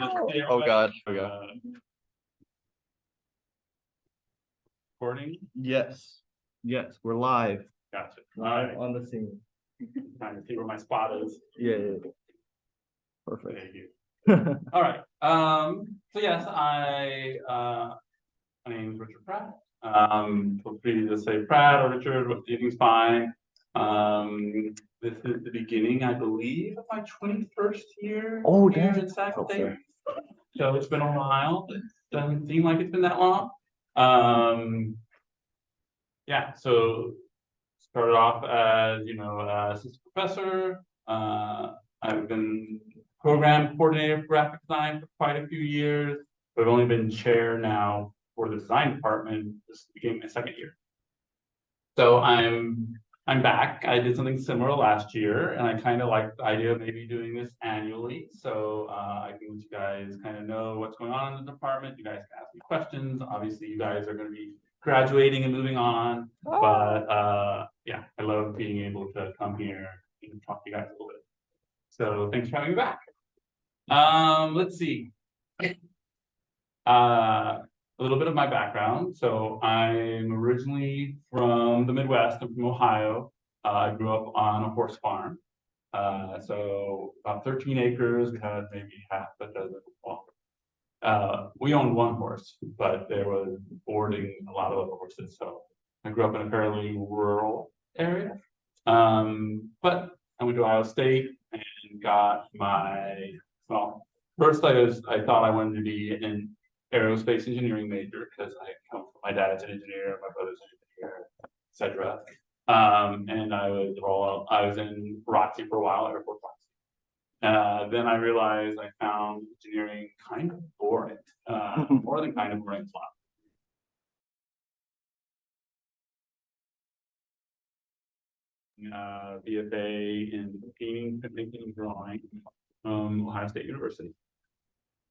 Oh God. Okay. Recording? Yes. Yes, we're live. Gotcha. Live on the scene. Trying to see where my spot is. Yeah. Perfect. Thank you. All right. So yes, my name is Richard Pratt. Feel free to say Pratt or Richard, anything's fine. This is the beginning, I believe, of my 21st year here at Sac State. So it's been a while. It doesn't seem like it's been that long. Yeah, so started off as, assistant professor. I've been program coordinator for graphic design for quite a few years, but I've only been chair now for the design department. This became my second year. So I'm back. I did something similar last year, and I kind of like the idea of maybe doing this annually. So I can let you guys kind of know what's going on in the department. You guys can ask me questions. Obviously, you guys are going to be graduating and moving on. But yeah, I love being able to come here and talk to you guys a little bit. So thanks for having me back. Let's see. A little bit of my background. So I'm originally from the Midwest. I'm from Ohio. I grew up on a horse farm. So about 13 acres. We had maybe half a dozen. Well, we owned one horse, but there was boarding a lot of other horses. So I grew up in a fairly rural area. But I went to Ohio State and got my, well, first I thought I wanted to be an aerospace engineering major because my dad's an engineer, my brother's an engineer, etc. And I was in ROTC for a while, Air Force ROTC. Then I realized I found engineering kind of boring, more than kind of boring. BFA in painting, thinking, and drawing from Ohio State University.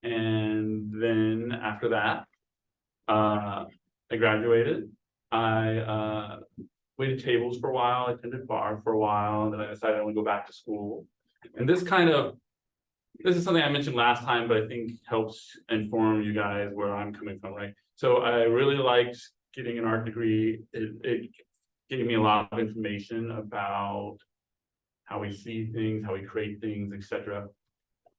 And then after that, I graduated. I waited tables for a while, I attended bar for a while, and then I decided I want to go back to school. And this is something I mentioned last time, but I think helps inform you guys where I'm coming from, right? So I really liked getting an art degree. It gave me a lot of information about how we see things, how we create things, etc.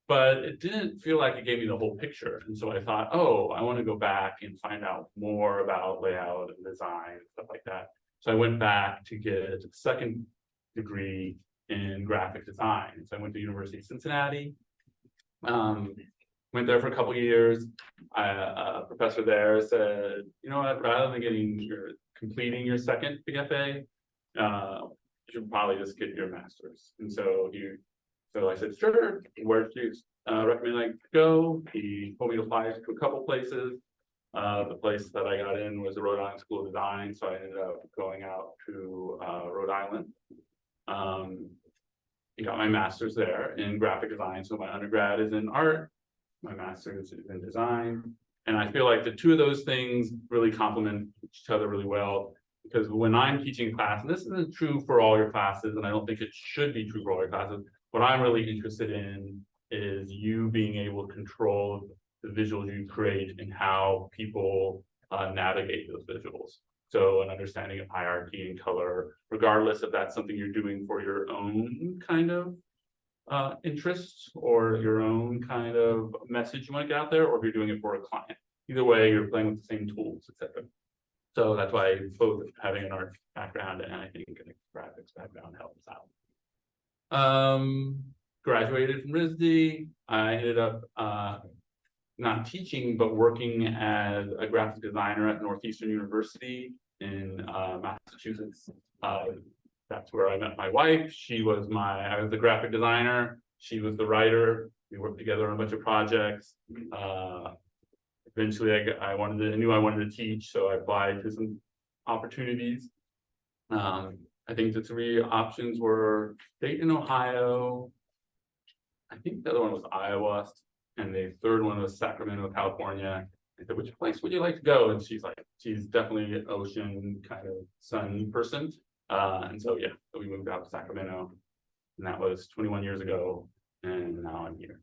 But it didn't feel like it gave me the whole picture. And so I thought, oh, I want to go back and find out more about layout and design, and stuff like that. So I went back to get a second degree in graphic design. So I went to University of Cincinnati. Went there for a couple of years. A professor there said, you know what, rather than completing your second BFA, you should probably just get your master's. And so I said, sure, where do you recommend I go? He told me to apply to a couple places. The place that I got in was the Rhode Island School of Design, so I ended up going out to Rhode Island. I got my master's there in graphic design. So my undergrad is in art, my master's is in design. And I feel like the two of those things really complement each other really well. Because when I'm teaching class, and this isn't true for all your classes, and I don't think it should be true for all your classes, what I'm really interested in is you being able to control the visuals you create and how people navigate those visuals. So an understanding of hierarchy and color, regardless if that's something you're doing for your own kind of interests or your own kind of message you want to get out there, or if you're doing it for a client. Either way, you're playing with the same tools, etc. So that's why both having an art background and I think a graphics background helps out. Graduated from RISD. I ended up not teaching, but working as a graphic designer at Northeastern University in Massachusetts. That's where I met my wife. I was the graphic designer. She was the writer. We worked together on a bunch of projects. Eventually, I knew I wanted to teach, so I applied to some opportunities. I think the three options were Dayton, Ohio. I think the other one was Iowa, and the third one was Sacramento, California. I said, which place would you like to go? And she's like, she's definitely an ocean kind of sun person. And so, yeah, so we moved out to Sacramento, and that was 21 years ago, and now I'm here.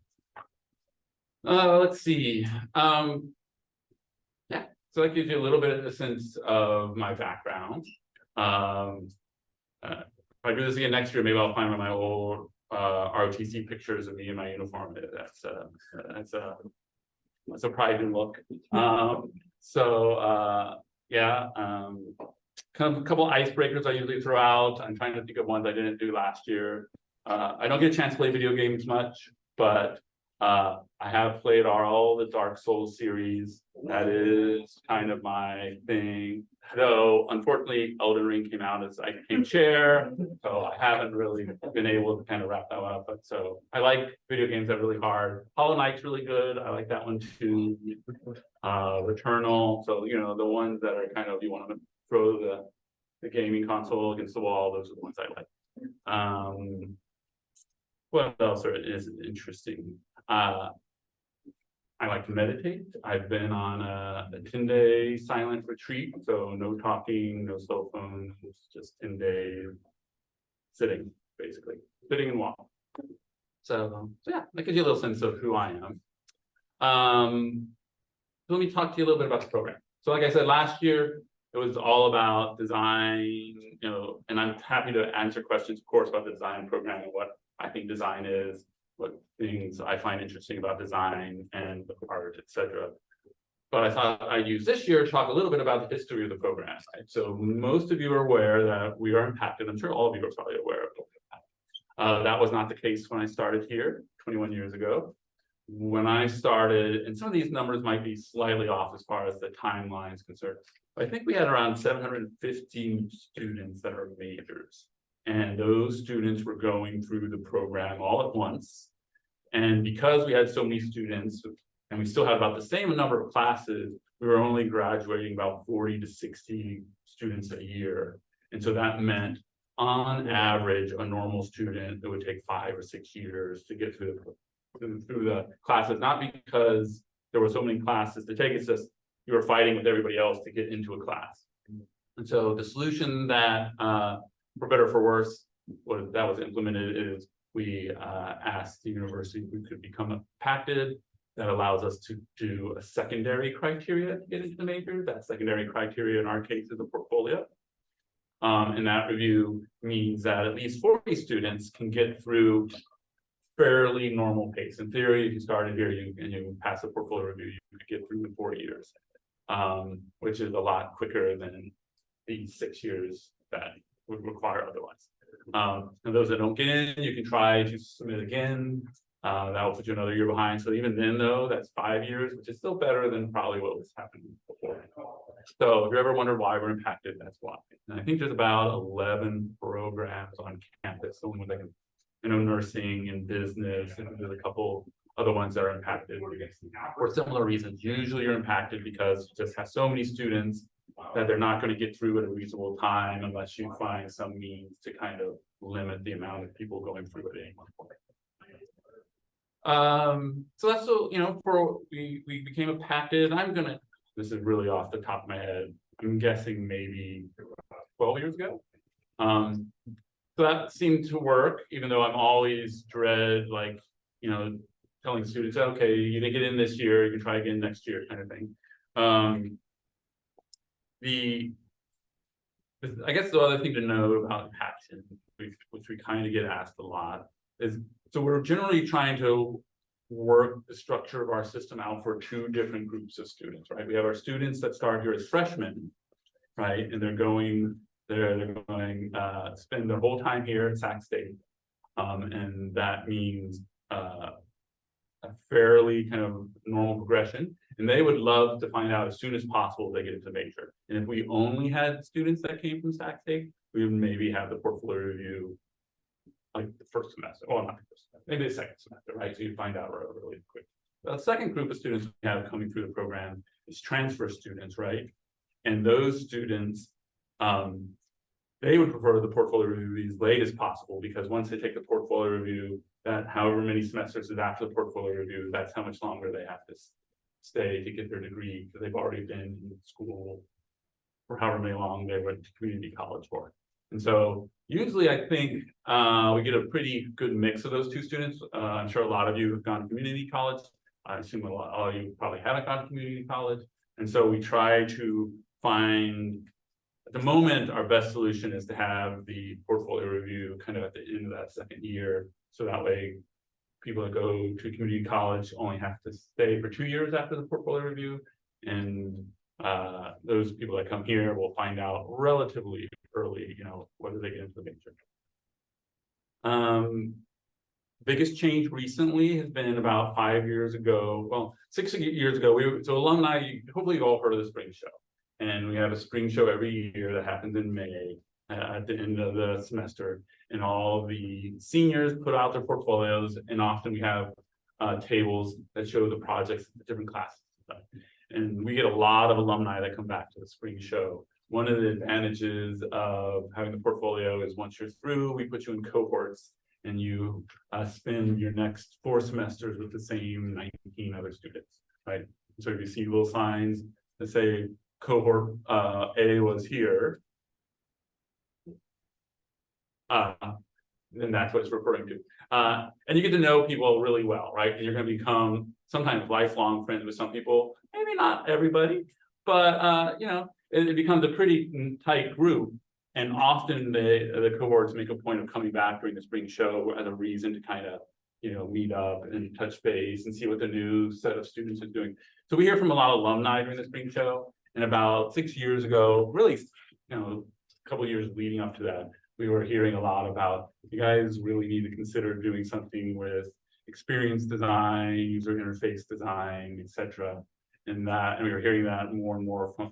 Let's see. Yeah, so that gives you a little bit of a sense of my background. If I do this again next year, maybe I'll find one of my old ROTC pictures of me in my uniform. That's a surprising look. Yeah, kind of a couple icebreakers I usually throw out. I'm trying to think of ones I didn't do last year. I don't get a chance to play video games much, but I have played all the Dark Souls series. That is kind of my thing. Though, unfortunately, Elden Ring came out as I became chair, so I haven't really been able to kind of wrap that one up. But so I like video games that are really hard. Hollow Knight's really good. I like that one too. Returnal. So, you know, the ones that are kind of, you want to throw the gaming console against the wall, those are the ones I like. What else is interesting? I like to meditate. I've been on a 10-day silent retreat, so no talking, no cell phones, just 10 days sitting, basically sitting and walking. So yeah, that gives you a little sense of who I am. Let me talk to you a little bit about the program. So like I said, last year, it was all about design, you know, and I'm happy to answer questions, of course, about the design program and what I think design is, what things I find interesting about design and art, etc. But I thought I'd use this year to talk a little bit about the history of the program. Right? So most of you are aware that we are impacted. I'm sure all of you are probably aware of it. That was not the case when I started here 21 years ago. When I started, and some of these numbers might be slightly off as far as the timeline is concerned, but I think we had around 715 students that are majors. And those students were going through the program all at once. And because we had so many students, and we still had about the same number of classes, we were only graduating about 40 to 60 students a year. And so that meant, on average, a normal student, it would take 5 or 6 years to get through the classes, not because there were so many classes to take, it's just you were fighting with everybody else to get into a class. And so the solution that, for better or for worse, that was implemented is we asked the university if we could become impacted. That allows us to do a secondary criteria to get into the major. That secondary criteria in our case is a portfolio. And that review means that at least 40 students can get through fairly normal pace. In theory, if you started here and you pass a portfolio review, you could get through in 4 years, which is a lot quicker than the 6 years that would require otherwise. And those that don't get in, you can try to submit again. That will put you another year behind. So even then, though, that's 5 years, which is still better than probably what was happening before. So if you ever wondered why we're impacted, that's why. And I think there's about 11 programs on campus, so like, you know, nursing and business, and there's a couple other ones that are impacted for similar reasons. Usually you're impacted because you just have so many students that they're not going to get through at a reasonable time unless you find some means to kind of limit the amount of people going through it at any one point. So that's, so, you know, we became impacted. This is really off the top of my head, I'm guessing maybe 12 years ago. So that seemed to work, even though I'm always dread, like, you know, telling students, okay, you didn't get in this year, you can try again next year, kind of thing. I guess the other thing to know about impaction, which we kind of get asked a lot, is so we're generally trying to work the structure of our system out for 2 different groups of students, right? We have our students that start here as freshmen, right? And they're going spend their whole time here at Sac State. And that means a fairly kind of normal progression. And they would love to find out as soon as possible they get into major. And if we only had students that came from Sac State, we would maybe have the portfolio review like the first semester, or not the first semester, maybe the second semester, right? So you find out really quick. The second group of students we have coming through the program is transfer students, right? And those students, they would prefer the portfolio review as late as possible, because once they take the portfolio review, that however many semesters is after the portfolio review, that's how much longer they have to stay to get their degree, because they've already been in school for however many long they went to community college for. And so usually I think we get a pretty good mix of those 2 students. I'm sure a lot of you have gone to community college. I assume all of you probably haven't gone to community college. And so we try to find, at the moment, our best solution is to have the portfolio review kind of at the end of that second year. So that way, people that go to community college only have to stay for 2 years after the portfolio review. And those people that come here will find out relatively early, whether they get into the major. Biggest change recently has been about 5 years ago. Well, 6 years ago, so alumni, hopefully you've all heard of the spring show. And we have a spring show every year that happens in May at the end of the semester. And all the seniors put out their portfolios, and often we have tables that show the projects of the different classes. And we get a lot of alumni that come back to the spring show. One of the advantages of having the portfolio is once you're through, we put you in cohorts and you spend your next 4 semesters with the same 19 other students, right? So if you see little signs that say cohort A was here, then that's what it's referring to. And you get to know people really well, right? And you're going to become sometimes lifelong friends with some people, maybe not everybody, but it becomes a pretty tight group. And often the cohorts make a point of coming back during the spring show as a reason to kind of, meet up and touch base and see what the new set of students is doing. So we hear from a lot of alumni during the spring show. And about 6 years ago, really, a couple of years leading up to that, we were hearing a lot about, you guys really need to consider doing something with experience design, user interface design, etc. And we were hearing that more and more from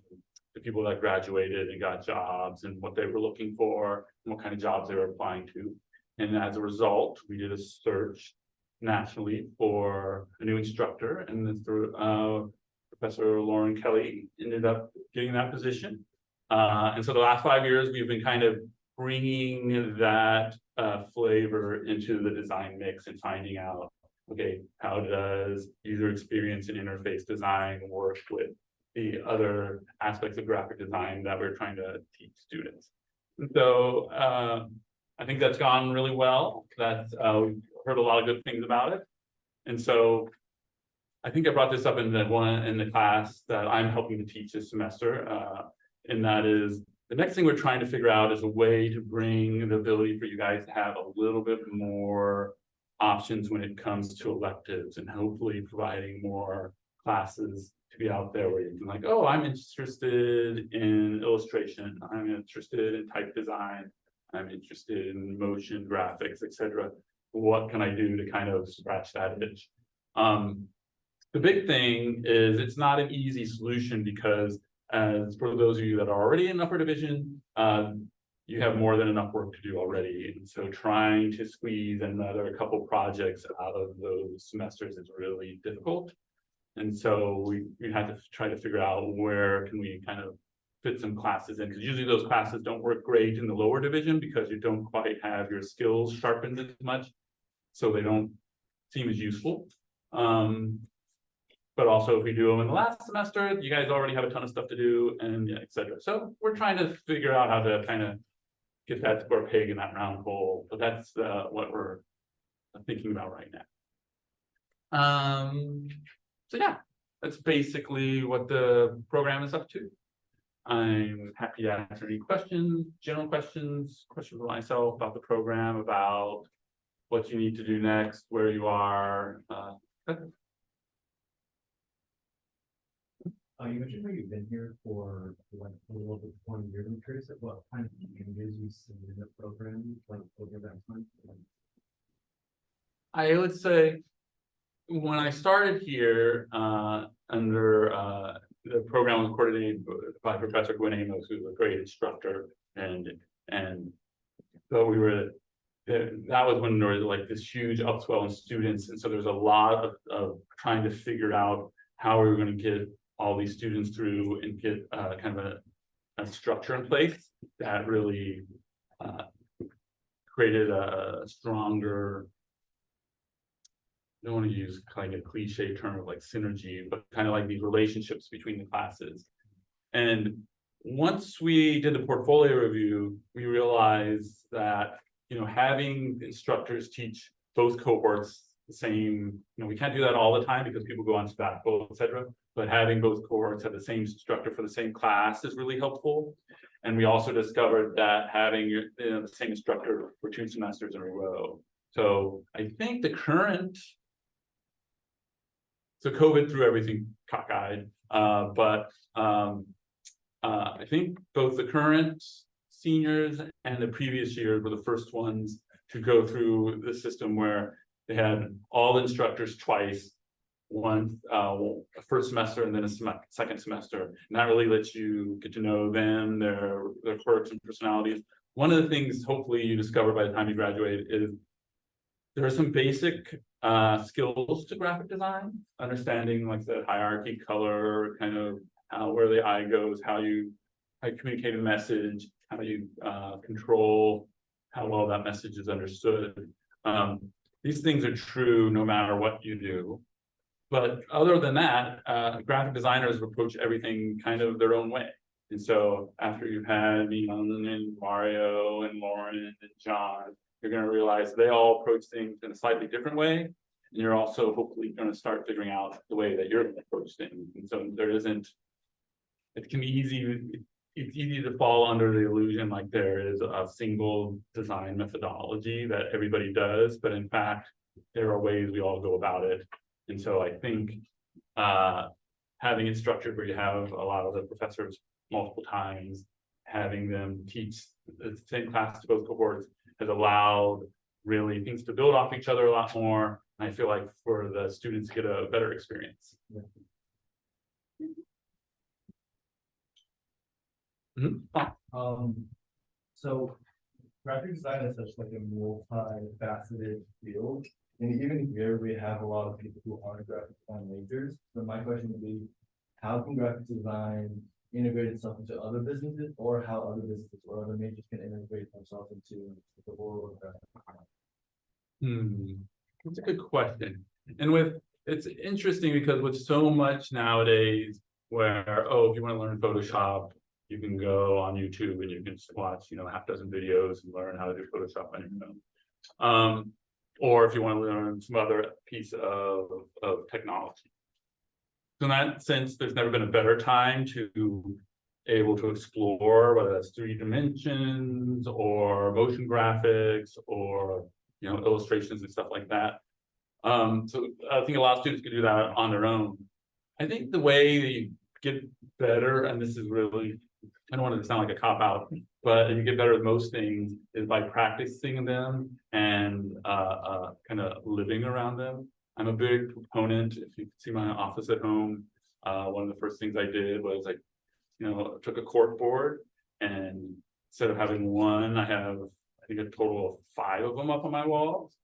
the people that graduated and got jobs and what they were looking for and what kind of jobs they were applying to. And as a result, we did a search nationally for a new instructor, and then through Professor Lauren Kelly ended up getting that position. And so the last 5 years, we've been kind of bringing that flavor into the design mix and finding out, okay, how does user experience and interface design work with the other aspects of graphic design that we're trying to teach students. And so I think that's gone really well. We've heard a lot of good things about it. And so I think I brought this up in the class that I'm helping to teach this semester. And that is, the next thing we're trying to figure out is a way to bring the ability for you guys to have a little bit more options when it comes to electives, and hopefully providing more classes to be out there where you can oh, I'm interested in illustration, I'm interested in type design, I'm interested in motion graphics, etc. What can I do to kind of scratch that itch? The big thing is it's not an easy solution, because as for those of you that are already in upper division, you have more than enough work to do already. And so trying to squeeze another couple projects out of those semesters is really difficult. And so we had to try to figure out where can we kind of fit some classes in, because usually those classes don't work great in the lower division because you don't quite have your skills sharpened as much. So they don't seem as useful. But also if we do them in the last semester, you guys already have a ton of stuff to do, and etc. So we're trying to figure out how to kind of get that square peg in that round hole. But that's what we're thinking about right now. So yeah, that's basically what the program is up to. I'm happy to answer any questions, general questions for myself about the program, about what you need to do next, where you are. You mentioned how you've been here for a little over 20 years. I'm curious at what kind of changes you see in the program, over that time. I would say when I started here, under the program was coordinated by Professor Gwen Amos, who's a great instructor, and so we were. That was when there was this huge upswell in students, and so there's a lot of trying to figure out how we were going to get all these students through and get kind of a structure in place that really created a stronger, I don't want to use kind of a cliche term of synergy, but kind of these relationships between the classes. And once we did the portfolio review, we realized that having instructors teach both cohorts the same, we can't do that all the time because people go on sabbatical, etc. But having both cohorts have the same instructor for the same class is really helpful. And we also discovered that having the same instructor for 2 semesters in a row. So I think the current, so COVID threw everything cockeyed, but I think both the current seniors and the previous years were the first ones to go through the system where they had all the instructors twice, one first semester and then a second semester, and that really lets you get to know them, their quirks and personalities. One of the things hopefully you discover by the time you graduate is there are some basic skills to graphic design, understanding like the hierarchy, color, kind of where the eye goes, how you communicate a message, how you control how well that message is understood. These things are true no matter what you do. But other than that, graphic designers approach everything kind of their own way. And so after you've had me and Mario and Lauren and John, you're going to realize they all approach things in a slightly different way. And you're also hopefully going to start figuring out the way that you're going to approach things. And so there isn't, it can be easy, it's easy to fall under the illusion like there is a single design methodology that everybody does, but in fact, there are ways we all go about it. And so I think having it structured where you have a lot of the professors multiple times, having them teach the same class to both cohorts has allowed really things to build off each other a lot more. And I feel like for the students to get a better experience. Yeah. So graphic design is such like a multi-faceted field. And even here, we have a lot of people who aren't graphic design majors. So my question would be, how can graphic design integrate itself into other businesses, or how other businesses or other majors can integrate themselves into the world of graphic design? That's a good question. And it's interesting because with so much nowadays where, if you want to learn Photoshop, you can go on YouTube and you can watch, half dozen videos and learn how to do Photoshop on your own. Or if you want to learn some other piece of technology. So in that sense, there's never been a better time to able to explore whether that's 3D dimensions or motion graphics or illustrations and stuff like that. So I think a lot of students can do that on their own. I think the way that you get better, and this is really, I don't want it to sound like a cop-out, but you get better at most things is by practicing them and kind of living around them. I'm a big proponent. If you can see my office at home, one of the first things I did was I took a cork board, and instead of having one, I have, I think, a total of 5 of them up on my walls.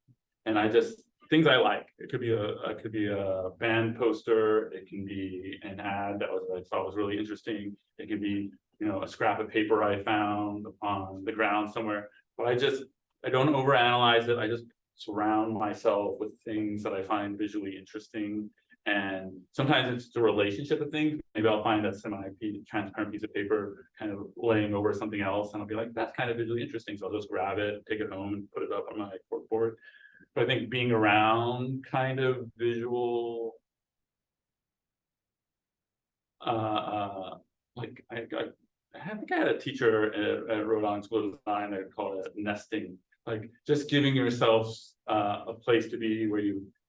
And I just, things I like. It could be a band poster. It can be an ad that I thought was really interesting. It could be, a scrap of paper I found on the ground somewhere. But I don't overanalyze it. I just surround myself with things that I find visually interesting. And sometimes it's the relationship of things. Maybe I'll find a transparent piece of paper kind of laying over something else, and I'll be like, that's kind of visually interesting. So I'll just grab it, take it home, and put it up on my cork board. But I think being around kind of visual, like I think I had a teacher at Rhode Island School of Design that called it nesting, like just giving yourself a place to be where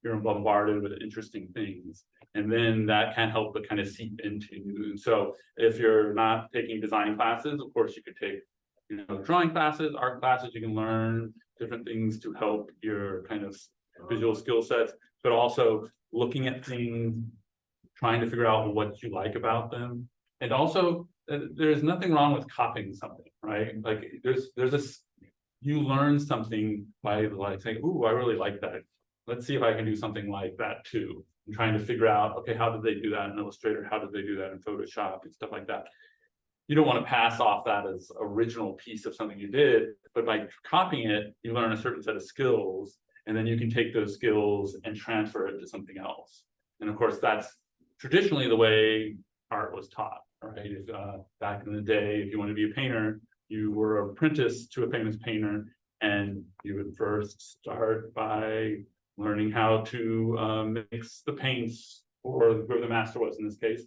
you're bombarded with interesting things, and then that can help but kind of seep into. So if you're not taking design classes, of course you could take drawing classes, art classes. You can learn different things to help your kind of visual skill sets, but also looking at things, trying to figure out what you like about them. And also there's nothing wrong with copying something, right? Like you learn something by like saying, ooh, I really like that. Let's see if I can do something like that too. I'm trying to figure out, okay, how did they do that in Illustrator? How did they do that in Photoshop and stuff like that? You don't want to pass off that as original piece of something you did, but by copying it, you learn a certain set of skills, and then you can take those skills and transfer it to something else. And of course, that's traditionally the way art was taught, right? Back in the day, if you wanted to be a painter, you were an apprentice to a famous painter, and you would first start by learning how to mix the paints, or whoever the master was in this case.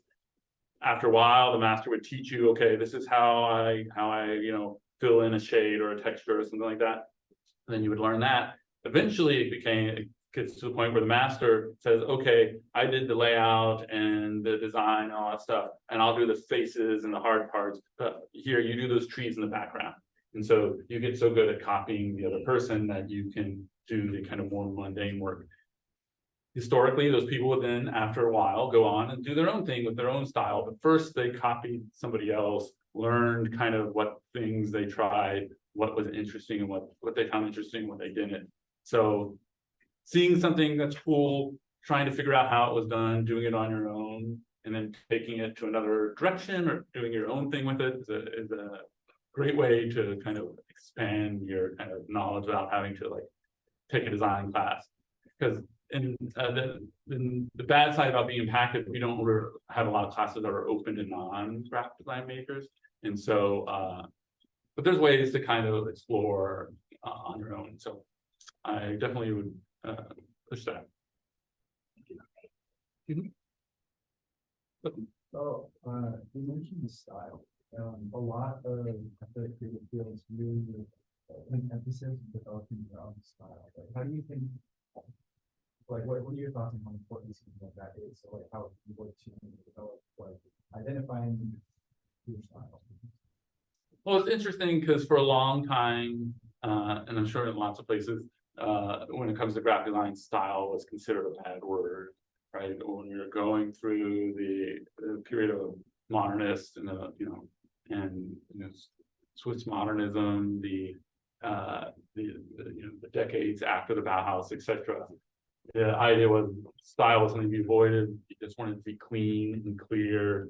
After a while, the master would teach you, okay, this is how I fill in a shade or a texture or something like that. And then you would learn that. Eventually it gets to the point where the master says, okay, I did the layout and the design and all that stuff, and I'll do the faces and the hard parts, but here you do those trees in the background. And so you get so good at copying the other person that you can do the kind of more mundane work. Historically, those people would then, after a while, go on and do their own thing with their own style. But first, they copied somebody else, learned kind of what things they tried, what was interesting and what they found interesting, what they didn't. So seeing something that's cool, trying to figure out how it was done, doing it on your own, and then taking it to another direction or doing your own thing with it is a great way to kind of expand your kind of knowledge without having to like take a design class. Because and the bad side about being impacted, we don't have a lot of classes that are open to non-graphic design majors, and so but there's ways to kind of explore on your own. So I definitely would push that. So you mentioned the style. A lot of athletic creative fields really an emphasis developing your own style. Like, how do you think? Like, what are your thoughts on how important something like that is? So, like, how you work to develop, like, identifying your style. Well, it's interesting because for a long time, and I'm sure in lots of places, when it comes to graphic design, style was considered a bad word, right? When you're going through the period of modernist and Swiss modernism, the decades after the Bauhaus, etc. The idea was style was something to be avoided. You just wanted to be clean and clear,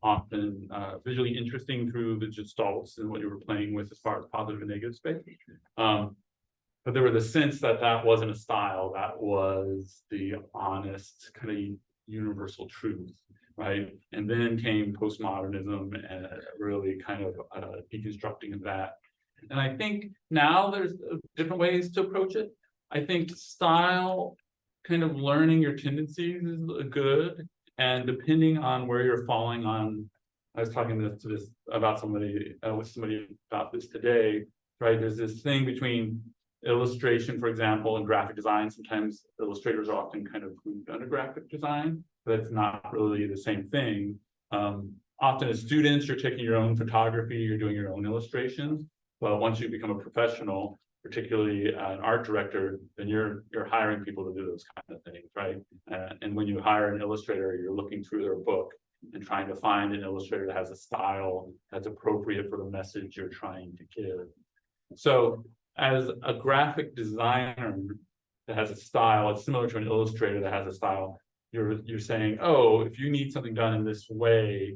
often visually interesting through the gestalts and what you were playing with as far as positive and negative space. But there was a sense that that wasn't a style, that was the honest kind of universal truth, right? And then came postmodernism and really kind of deconstructing of that. And I think now there's different ways to approach it. I think style, kind of learning your tendencies is good, and depending on where you're falling on, I was talking about somebody with somebody about this today, right? There's this thing between illustration, for example, and graphic design. Sometimes illustrators are often kind of grouped under graphic design, but it's not really the same thing. Often as students, you're taking your own photography, you're doing your own illustrations. But once you become a professional, particularly an art director, then you're hiring people to do those kind of things, right? And when you hire an illustrator, you're looking through their book and trying to find an illustrator that has a style that's appropriate for the message you're trying to give. So as a graphic designer that has a style, it's similar to an illustrator that has a style. You're saying, oh, if you need something done in this way,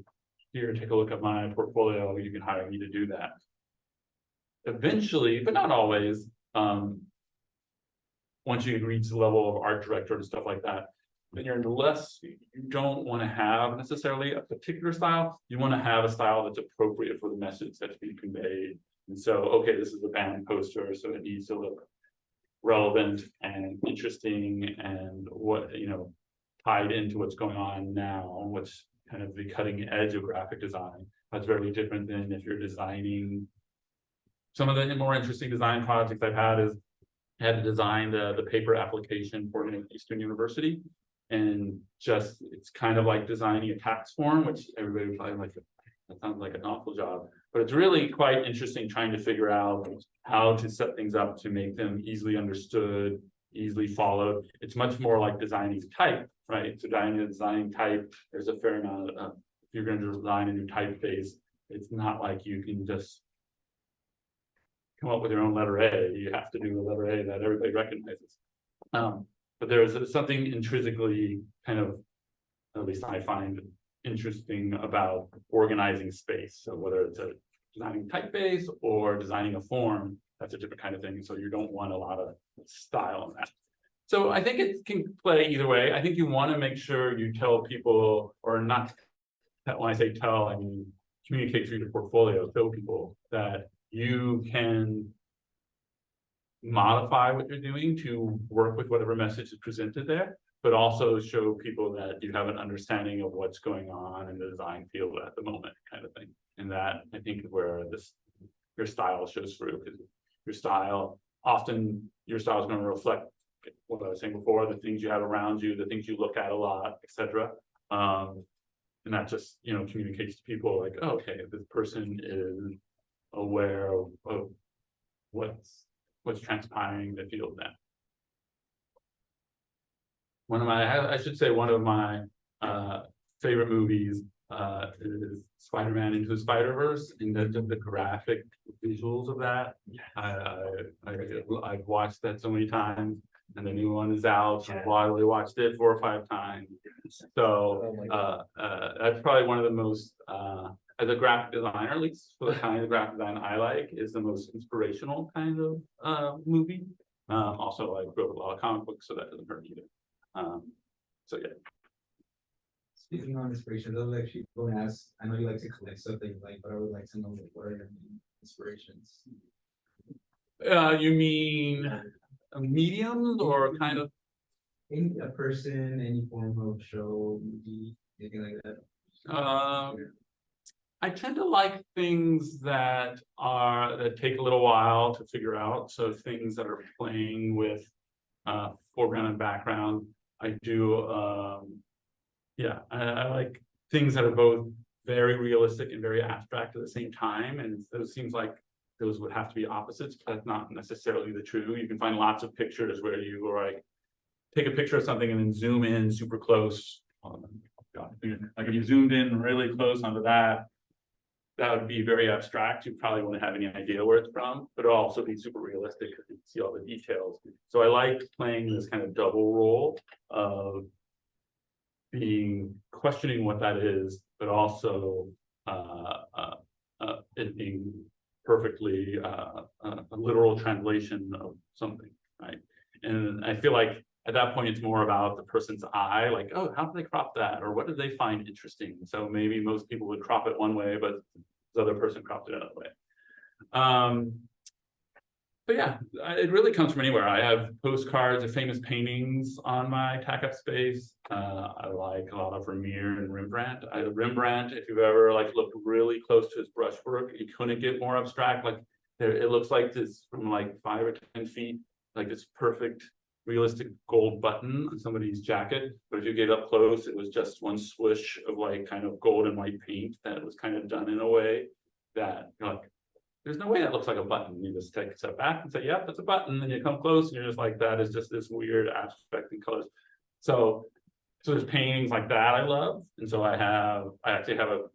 here, take a look at my portfolio, you can hire me to do that. Eventually, but not always, once you reach the level of art director and stuff like that, then you don't want to have necessarily a particular style. You want to have a style that's appropriate for the message that's being conveyed. And so, okay, this is a band poster, so it needs to look relevant and interesting and tied into what's going on now, what's kind of the cutting edge of graphic design. That's very different than if you're designing. Some of the more interesting design projects I've had is I had to design the paper application for Eastern University, and it's kind of like designing a tax form, which everybody would probably like, that sounds like an awful job, but it's really quite interesting trying to figure out how to set things up to make them easily understood, easily followed. It's much more like designing type, right? So designing type, there's a fair amount of, if you're going to design a new typeface, it's not like you can just come up with your own letter A. You have to do the letter A that everybody recognizes. But there's something intrinsically kind of, at least I find interesting about organizing space. So whether it's designing typeface or designing a form, that's a different kind of thing. So you don't want a lot of style in that. So I think it can play either way. I think you want to make sure you tell people, or not, when I say tell, I mean communicate through your portfolio, tell people that you can modify what you're doing to work with whatever message is presented there, but also show people that you have an understanding of what's going on in the design field at the moment, kind of thing. And that, I think, is where your style shows through, because your style is going to reflect what I was saying before, the things you have around you, the things you look at a lot, etc. And that just, communicates to people like, oh, okay, this person is aware of what's transpiring in the field now. I should say one of my favorite movies is Spider-Man Into the Spider-Verse, and the graphic visuals of that. I've watched that so many times, and the new one is out, so I've probably watched it 4 or 5 times. So that's probably one of the most, as a graphic designer, at least for the kind of graphic design I like, is the most inspirational kind of movie. Also, I wrote a lot of comic books, so that doesn't hurt either. So yeah. Speaking on inspiration, I was actually going to ask, I know you like to collect stuff that you like, but I would like to know what are your main inspirations? You mean mediums or kind of? Any a person, any form of show, movie, anything like that? I tend to like things that take a little while to figure out. So things that are playing with foreground and background. I do I like things that are both very realistic and very abstract at the same time. And those seems like those would have to be opposites, but that's not necessarily the true. You can find lots of pictures where you like take a picture of something and then zoom in super close. Like if you zoomed in really close onto that would be very abstract. You probably wouldn't have any idea where it's from, but it'll also be super realistic because you can see all the details. So I like playing this kind of double role of questioning what that is, but also it being perfectly a literal translation of something, right? And I feel like at that point it's more about the person's eye, like, oh, how did they crop that, or what did they find interesting? So maybe most people would crop it one way, but this other person cropped it another way. But yeah, it really comes from anywhere. I have postcards of famous paintings on my tack-up space. I like a lot of Vermeer and Rembrandt. Rembrandt, if you've ever looked really close to his brushwork, you couldn't get more abstract. It looks like this from 5 or 10 feet, like this perfect, realistic gold button on somebody's jacket. But if you get up close, it was just one swoosh of kind of gold and white paint that was kind of done in a way that there's no way that looks like a button. You just take a step back and say, yep, that's a button. And you come close and you're just like, that is just this weird aspect in colors. So there's paintings like that I love. And so I actually have a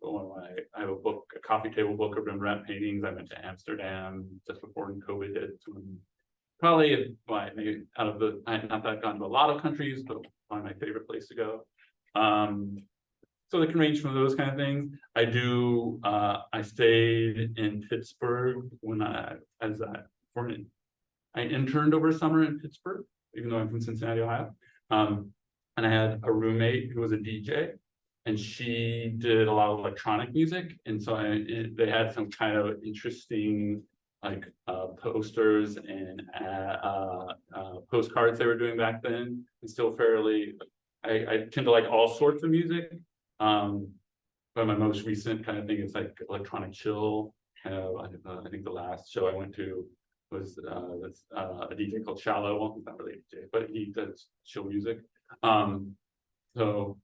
book, a coffee table book of Rembrandt paintings. I went to Amsterdam just before COVID hit. Probably maybe not that I've gone to a lot of countries, but probably my favorite place to go. So they can range from those kind of things. I stayed in Pittsburgh when I interned over summer in Pittsburgh, even though I'm from Cincinnati, Ohio. And I had a roommate who was a DJ, and she did a lot of electronic music. And so they had some kind of interesting posters and postcards they were doing back then. And still I tend to like all sorts of music. But my most recent kind of thing is electronic chill. I think the last show I went to was a DJ called Shallow. Well, he's not really a DJ, but he does chill music. So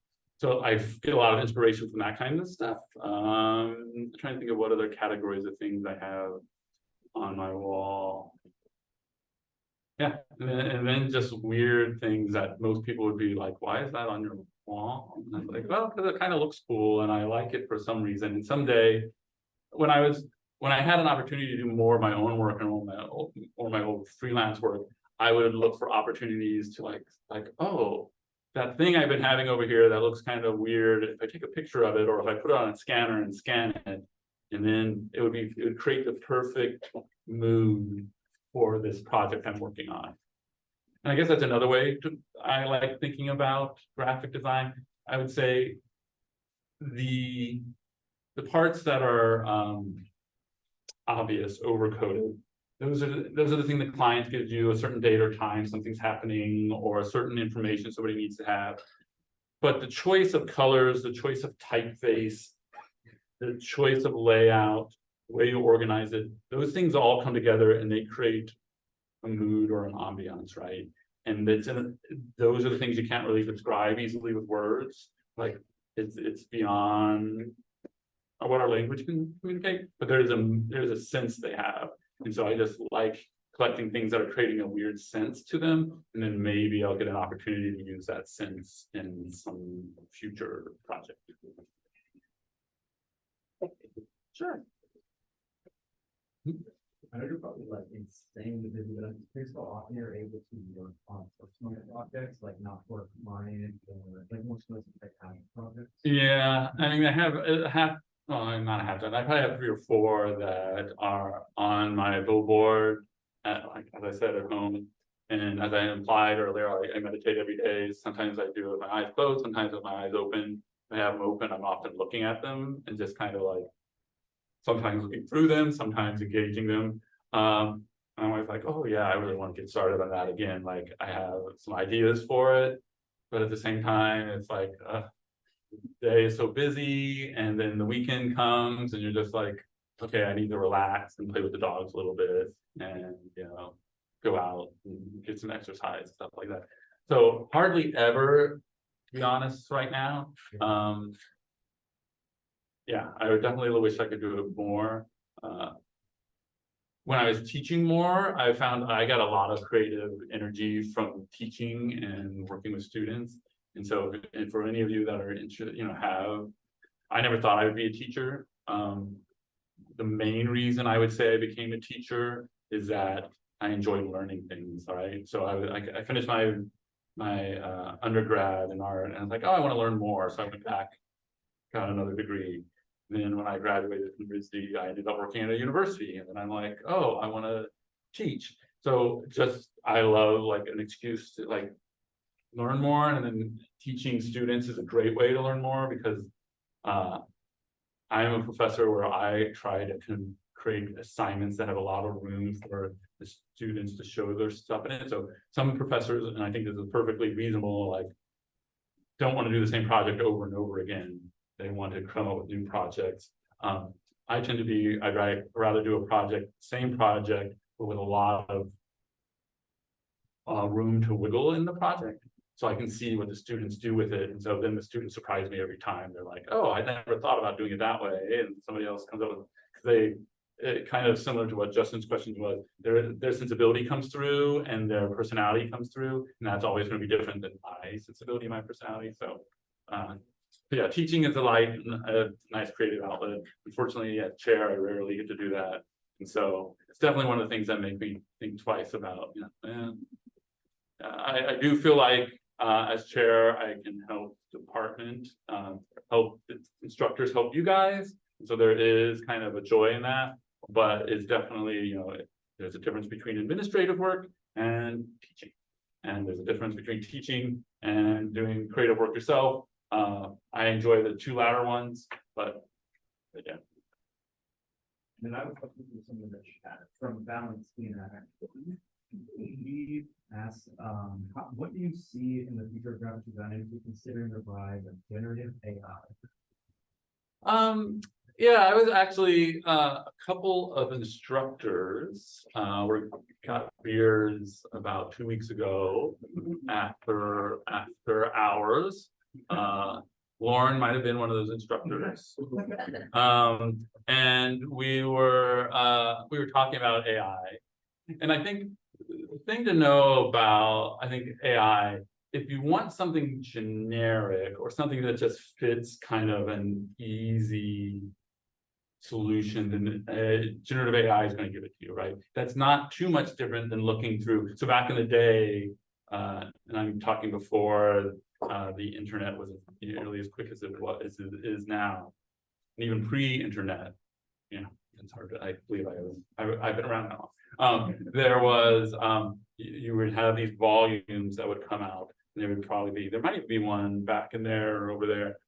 I get a lot of inspiration from that kind of stuff. I'm trying to think of what other categories of things I have on my wall. Yeah, and then just weird things that most people would be like, why is that on your wall? And I'm like, well, because it kind of looks cool and I like it for some reason. And someday when I had an opportunity to do more of my own work and my old freelance work, I would look for opportunities to oh, that thing I've been having over here that looks kind of weird. If I take a picture of it, or if I put it on a scanner and scan it, and then it would create the perfect mood for this project I'm working on. And I guess that's another way I like thinking about graphic design. I would say the parts that are obvious, overcoated, those are the things that clients gives you, a certain date or time, something's happening, or a certain information somebody needs to have. But the choice of colors, the choice of typeface, the choice of layout, the way you organize it, those things all come together and they create a mood or an ambiance, right? And those are the things you can't really describe easily with words. Like it's beyond what our language can communicate, but there's a sense they have. And so I just like collecting things that are creating a weird sense to them, and then maybe I'll get an opportunity to use that sense in some future project. Sure. I know you're probably like insanely busy, but I'm curious how often you're able to work on personal projects, like not for clients or like more specific kind of projects. Yeah, I mean, I have well, not a half done. I probably have 3 or 4 that are on my billboard, like as I said, at home. And as I implied earlier, I meditate every day. Sometimes I do it with my eyes closed, sometimes with my eyes open. I have them open, I'm often looking at them and just kind of like sometimes looking through them, sometimes engaging them. I'm always like, oh yeah, I really want to get started on that again. Like I have some ideas for it, but at the same time, it's like day is so busy, and then the weekend comes and you're just like, okay, I need to relax and play with the dogs a little bit, and go out and get some exercise, stuff like that. So hardly ever, to be honest, right now. Yeah, I would definitely wish I could do it more. When I was teaching more, I found I got a lot of creative energy from teaching and working with students. And so, and for any of you that are interested, I never thought I would be a teacher. The main reason I would say I became a teacher is that I enjoy learning things. All right, so I finished my undergrad in art, and I was like, oh, I want to learn more. So I went back, got another degree. And then when I graduated from University, I ended up working at a university, and then I'm like, oh, I want to teach. So I love like an excuse to like learn more, and then teaching students is a great way to learn more because I am a professor where I try to create assignments that have a lot of room for the students to show their stuff in it. So some professors, and I think this is perfectly reasonable, like don't want to do the same project over and over again. They want to come up with new projects. I tend to be, I'd rather do same project, but with a lot of room to wiggle in the project. So I can see what the students do with it. And so then the students surprise me every time. They're like, oh, I never thought about doing it that way. And somebody else comes up with, it kind of similar to what Justin's question was, their sensibility comes through and their personality comes through. And that's always going to be different than my sensibility, my personality. So, yeah, teaching is a nice creative outlet. Unfortunately, at chair, I rarely get to do that. And so it's definitely one of the things that make me think twice about, I do feel like as chair, I can help department, help the instructors, help you guys. And so there is kind of a joy in that, but it's definitely, there's a difference between administrative work and teaching. And there's a difference between teaching and doing creative work yourself. I enjoy the 2 latter ones, but yeah. And I was talking to someone that from balance being he asked, what do you see in the future of graphic design if you consider the rise of generative AI? Yeah, I was actually a couple of instructors got beers about 2 weeks ago after hours. Lauren might have been one of those instructors. And we were talking about AI. And I think the thing to know about, AI, if you want something generic or something that just fits kind of an easy solution, then generative AI is going to give it to you, right? That's not too much different than looking through. So back in the day, and I'm talking before the internet was nearly as quick as it is now, and even pre-internet, it's hard to, I believe I've been around now. There was you would have these volumes that would come out, and there might even be one back in there or over there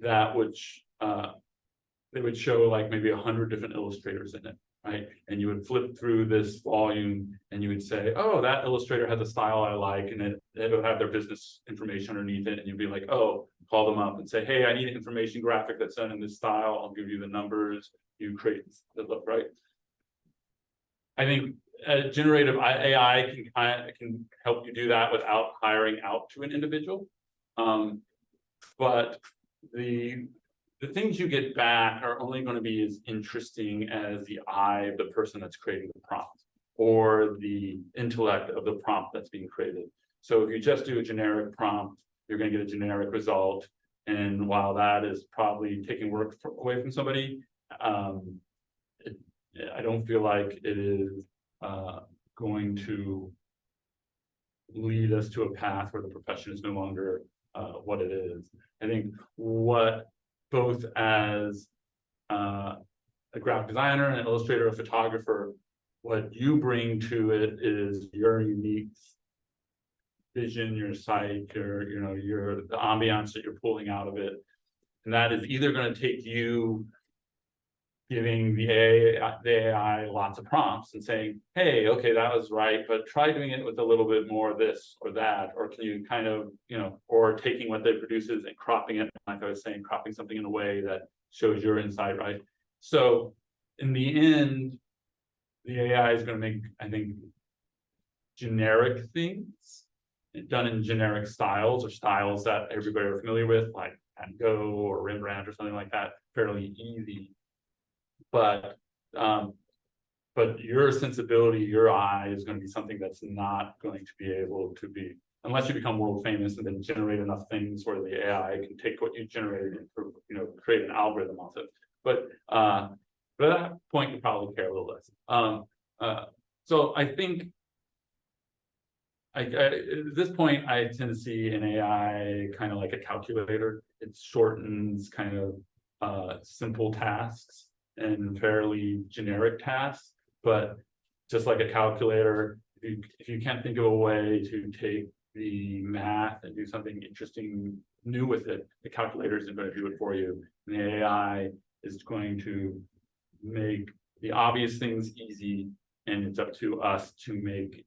that would they would show like maybe 100 different illustrators in it, right? And you would flip through this volume and you would say, oh, that illustrator has a style I like, and it would have their business information underneath it. And you'd be like, oh, call them up and say, hey, I need an information graphic that's done in this style. I'll give you the numbers. You create the look, right? I think generative AI can help you do that without hiring out to an individual. But the things you get back are only going to be as interesting as the eye of the person that's creating the prompt or the intellect of the prompt that's being created. So if you just do a generic prompt, you're going to get a generic result. And while that is probably taking work away from somebody, I don't feel like it is going to lead us to a path where the profession is no longer what it is. I think what both as a graphic designer, an illustrator, a photographer, what you bring to it is your unique vision, your sight, the ambiance that you're pulling out of it. And that is either going to take you giving the AI lots of prompts and saying, hey, okay, that was right, but try doing it with a little bit more of this or that, or can you kind of, or taking what they produces and cropping it, like I was saying, cropping something in a way that shows your insight, right? So in the end, the AI is going to make, I think, generic things done in generic styles or styles that everybody are familiar with, like Van Gogh or Rembrandt or something like that, fairly easy. But your sensibility, your eye is going to be something that's not going to be able to be, unless you become world famous and then generate enough things where the AI can take what you generated and create an algorithm off it. But at that point, you probably care a little less. So I think at this point, I tend to see an AI kind of like a calculator. It shortens kind of simple tasks and fairly generic tasks, but just like a calculator, if you can't think of a way to take the math and do something interesting new with it, the calculator isn't going to do it for you. And the AI is going to make the obvious things easy, and it's up to us to make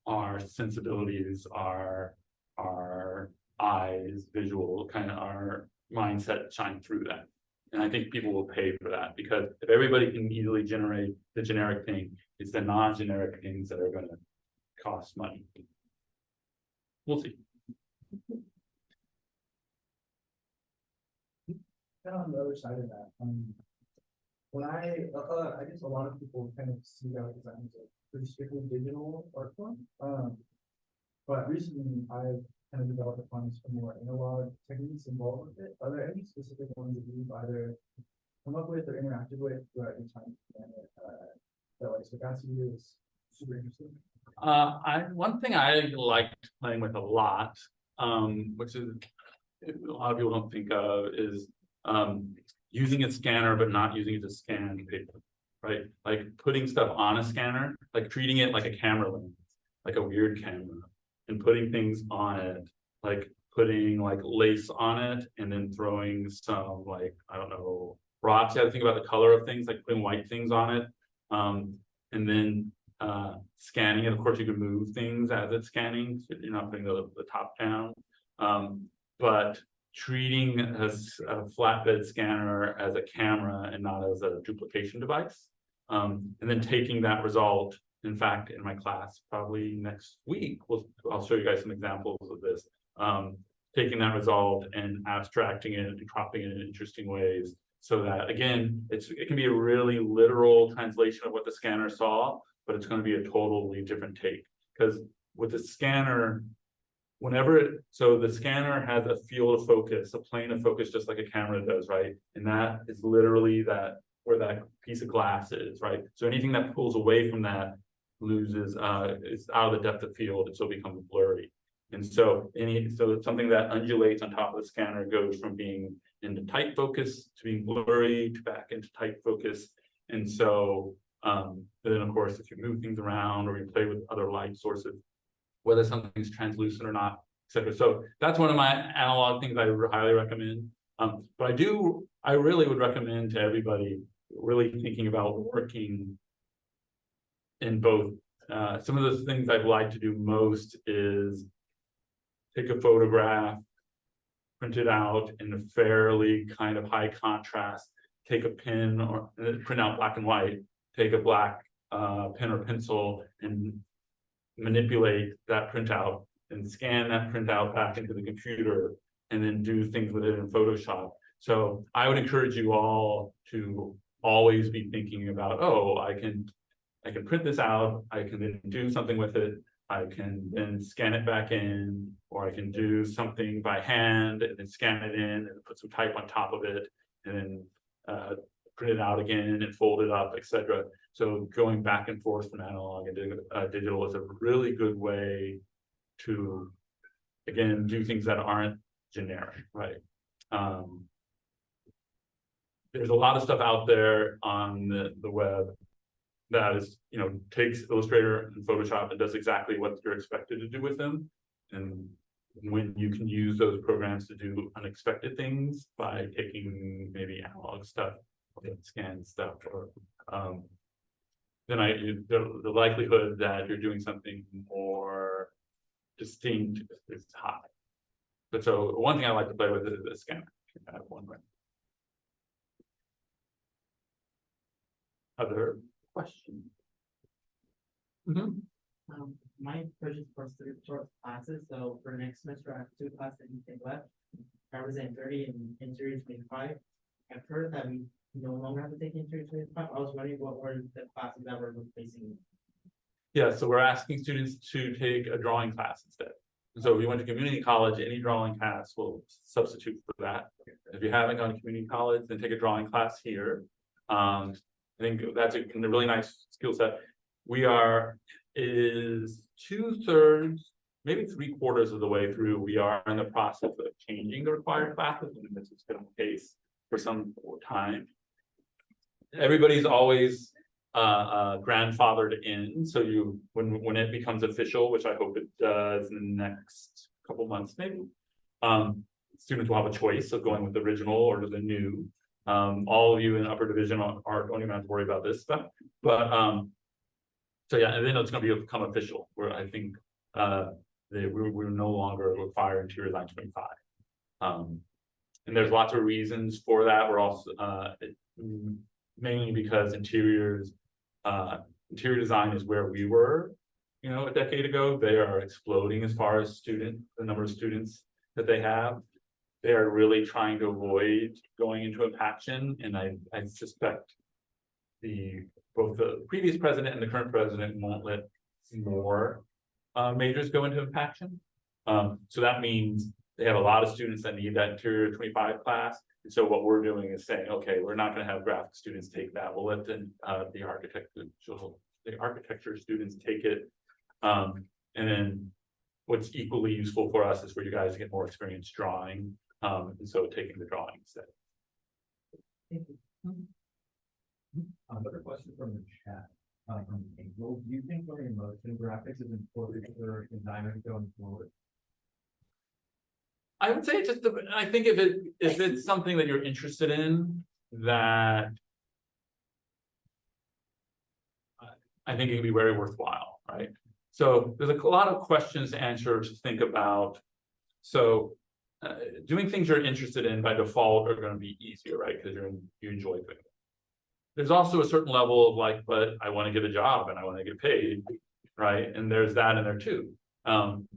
our sensibilities, our eyes, visual, kind of our mindset shine through that. And I think people will pay for that, because if everybody can easily generate the generic thing, it's the non-generic things that are going to cost money. We'll see. Kind of on the other side of that, when I guess a lot of people kind of see graphic design as a pretty strictly digital art form. But recently I've kind of developed a fondness for more analog techniques involved with it. Are there any specific ones that you've either come up with or interacted with throughout your time? That like stood out to you is super interesting. One thing I liked playing with a lot, which is a lot of people don't think of, is using a scanner but not using it to scan paper, right? Like putting stuff on a scanner, like treating it like a camera lens, like a weird camera, and putting things on it, like putting like lace on it and then throwing some, like, I don't know, rocks. You have to think about the color of things, like putting white things on it, and then scanning it. Of course, you can move things as it's scanning, so you're not putting the top down, but treating a flatbed scanner as a camera and not as a duplication device, and then taking that result. In fact, in my class, probably next week, I'll show you guys some examples of this. Taking that result and abstracting it and cropping it in interesting ways, so that again, it can be a really literal translation of what the scanner saw, but it's going to be a totally different take. Because with the scanner, so the scanner has a field of focus, a plane of focus, just like a camera does, right? And that is literally where that piece of glass is, right? So anything that pulls away from that loses, it's out of the depth of field, and so it becomes blurry. And so something that undulates on top of the scanner goes from being into tight focus to being blurry to back into tight focus. And so then of course, if you move things around or you play with other light sources, whether something's translucent or not, etc. So that's one of my analog things I highly recommend. But I really would recommend to everybody really thinking about working in both. Some of the things I'd like to do most is take a photograph, print it out in a fairly kind of high contrast, take a pen or print out black and white, take a black pen or pencil and manipulate that printout and scan that printout back into the computer and then do things with it in Photoshop. So I would encourage you all to always be thinking about, oh, I can print this out, I can then do something with it, I can then scan it back in, or I can do something by hand and then scan it in and put some type on top of it, and then print it out again and fold it up, etc. So going back and forth from analog and digital is a really good way to, again, do things that aren't generic, right? There's a lot of stuff out there on the web that is, takes Illustrator and Photoshop and does exactly what you're expected to do with them. And when you can use those programs to do unexpected things by taking maybe analog stuff, scan stuff, or then the likelihood that you're doing something more distinct is high. But so one thing I like to play with is the scanner. I have one right. Other questions? My purchase for short classes, so for next semester I have 2 classes that you take left. Represent 30 and interior 25. I've heard that we no longer have to take interior 25. I was wondering what were the classes that were replacing. Yeah, so we're asking students to take a drawing class instead. So if you went to community college, any drawing class will substitute for that. If you haven't gone to community college, then take a drawing class here. I think that's a really nice skill set. Is 2/3, maybe 3/4 of the way through. We are in the process of changing the required classes, and this has been the case for some time. Everybody's always grandfathered in, so when it becomes official, which I hope it does in the next couple months, maybe, students will have a choice of going with the original or the new. All of you in upper division don't even have to worry about this stuff, but so yeah, and then it's going to become official, where I think we're no longer require interior design 25. And there's lots of reasons for that. We're also mainly because interior design is where we were, a decade ago. They are exploding as far as the number of students that they have. They are really trying to avoid going into impaction, and I suspect both the previous president and the current president won't let more majors go into impaction. So that means they have a lot of students that need that interior 25 class. And so what we're doing is saying, okay, we're not going to have graphic students take that. We'll let the architecture students take it. And then what's equally useful for us is for you guys to get more experience drawing. And so taking the drawing instead. Thank you. Another question from the chat. Well, do you think learning motion graphics is important for designers going forward? I would say I think if it's something that you're interested in, that I think it can be very worthwhile, right? So there's a lot of questions to answer to think about. So doing things you're interested in by default are going to be easier, right? Because you enjoy things. There's also a certain level of like, but I want to get a job and I want to get paid, right? And there's that in there too.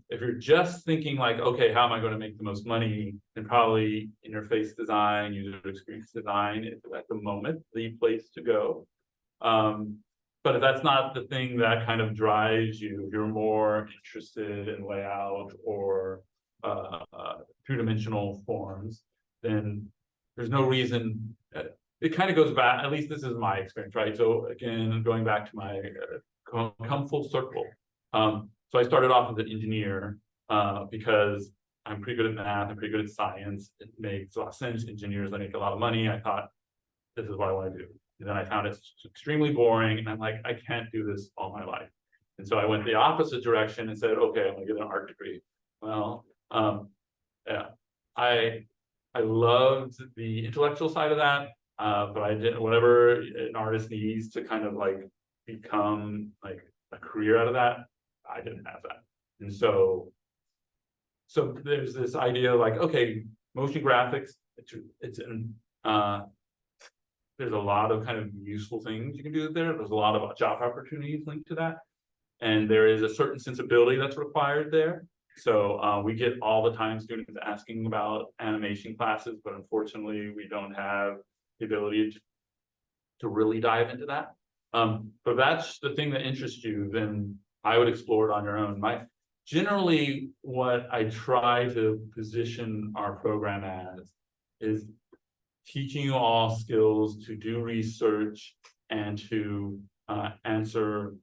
If you're just thinking like, okay, how am I going to make the most money? Then probably interface design, user experience design is at the moment the place to go. But if that's not the thing that kind of drives you, if you're more interested in layout or two-dimensional forms, then there's no reason. It kind of goes back, at least this is my experience, right? So again, going back to my come full circle. So I started off as an engineer because I'm pretty good at math, I'm pretty good at science. It makes a lot of sense. Engineers, I make a lot of money. I thought, this is what I want to do. And then I found it extremely boring, and I'm like, I can't do this all my life. And so I went the opposite direction and said, okay, I'm gonna get an art degree. Well, yeah, I loved the intellectual side of that, but I did whatever an artist needs to kind of like become like a career out of that. I didn't have that, and so there's this idea like, okay, motion graphics. It's an there's a lot of kind of useful things you can do there. There's a lot of job opportunities linked to that, and there is a certain sensibility that's required there. So we get all the time students asking about animation classes, but unfortunately we don't have the ability to really dive into that. But if that's the thing that interests you, then I would explore it on your own. Generally what I try to position our program as is teaching you all skills to do research and to answer,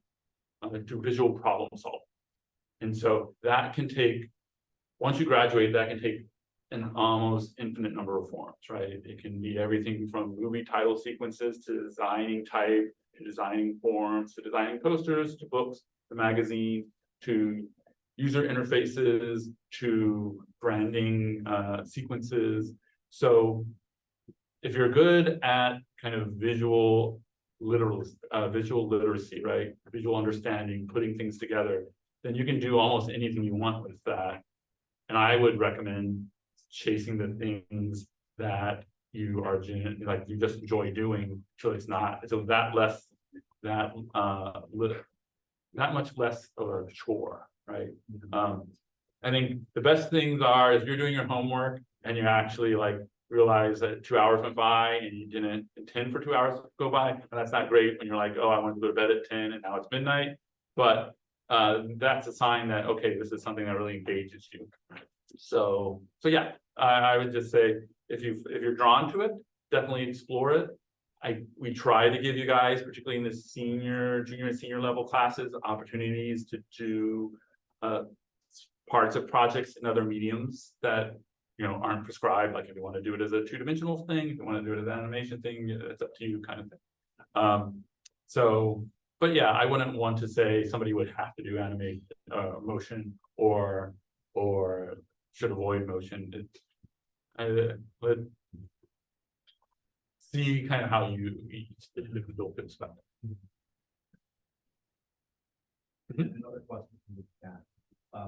do visual problem solving. And so that can take, once you graduate, that can take an almost infinite number of forms, right? It can be everything from movie title sequences to designing type, to designing forms, to designing posters, to books, to magazines, to user interfaces, to branding sequences. So if you're good at kind of visual literacy, right? Visual understanding, putting things together, then you can do almost anything you want with that. And I would recommend chasing the things that you are like you just enjoy doing, so it's not so that much less of a chore, right? I think the best things are if you're doing your homework and you actually like realize that 2 hours went by and you didn't intend for 2 hours to go by, and that's not great when you're like, oh, I want to go to bed at 10 and now it's midnight. But that's a sign that, okay, this is something that really engages you. So yeah, I would just say if you're drawn to it, definitely explore it. We try to give you guys, particularly in the junior and senior level classes, opportunities to do parts of projects in other mediums that aren't prescribed. Like if you want to do it as a two-dimensional thing, if you want to do it as an animation thing, it's up to you, kind of thing. But yeah, I wouldn't want to say somebody would have to do animate motion or should avoid motion. Let's see kind of how each individual fits that. Another question from the chat.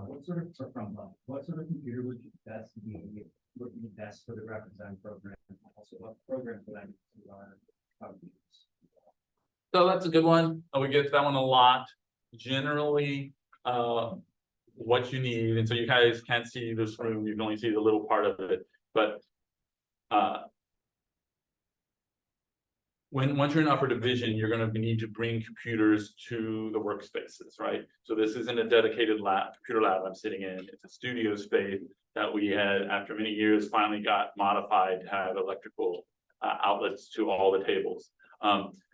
What sort of computer would be best for the graphic design program? Also, what program would I need to learn how to use? So that's a good one. We get that one a lot. Generally, what you need, and so you guys can't see this room, you can only see the little part of it, but once you're in upper division, you're going to need to bring computers to the workspaces, right? So this isn't a dedicated computer lab I'm sitting in. It's a studio space that we had, after many years, finally got modified to have electrical outlets to all the tables.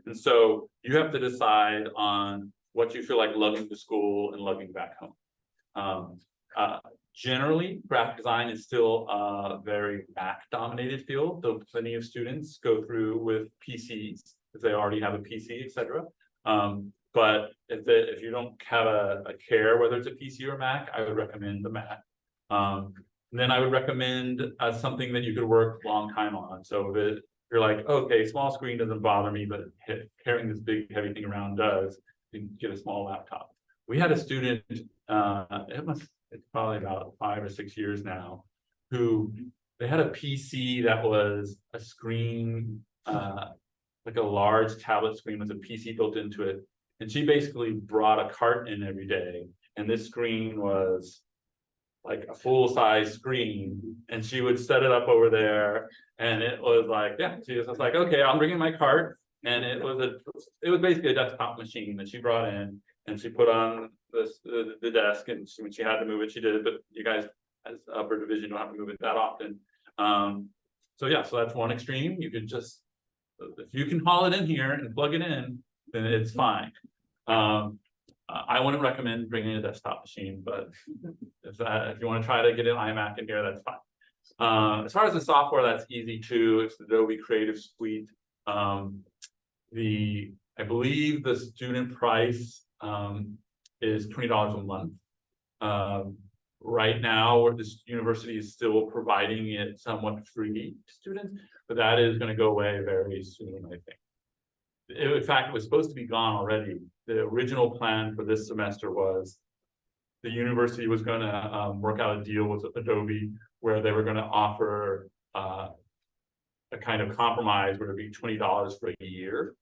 And so you have to decide on what you feel like lugging to school and lugging back home. Generally, graphic design is still a very Mac-dominated field, though plenty of students go through with PCs if they already have a PC, etc. But if you don't have a care whether it's a PC or Mac, I would recommend the Mac. Then I would recommend something that you could work a long time on. So that you're like, okay, small screen doesn't bother me, but carrying this big heavy thing around does. You can get a small laptop. We had a student, it's probably about 5 or 6 years now, who they had a PC that was a screen, like a large tablet screen with a PC built into it. And she basically brought a cart in every day. And this screen was like a full-size screen. And she would set it up over there. And it was like, yeah, she was just like, okay, I'm bringing my cart. And it was basically a desktop machine that she brought in. And she put on the desk, and when she had to move it, she did it. But you guys, as upper division, don't have to move it that often. So yeah, so that's one extreme. You could just, if you can haul it in here and plug it in, then it's fine. I wouldn't recommend bringing a desktop machine, but if you want to try to get an iMac in here, that's fine. As far as the software, that's easy too. It's the Adobe Creative Suite. I believe the student price is $20 a month. right now, where this university is still providing it somewhat free to students, but that is gonna go away very soon, I think. In fact, it was supposed to be gone already. The original plan for this semester was the university was gonna work out a deal with Adobe where they were gonna offer a kind of compromise where it'd be $20 for a year.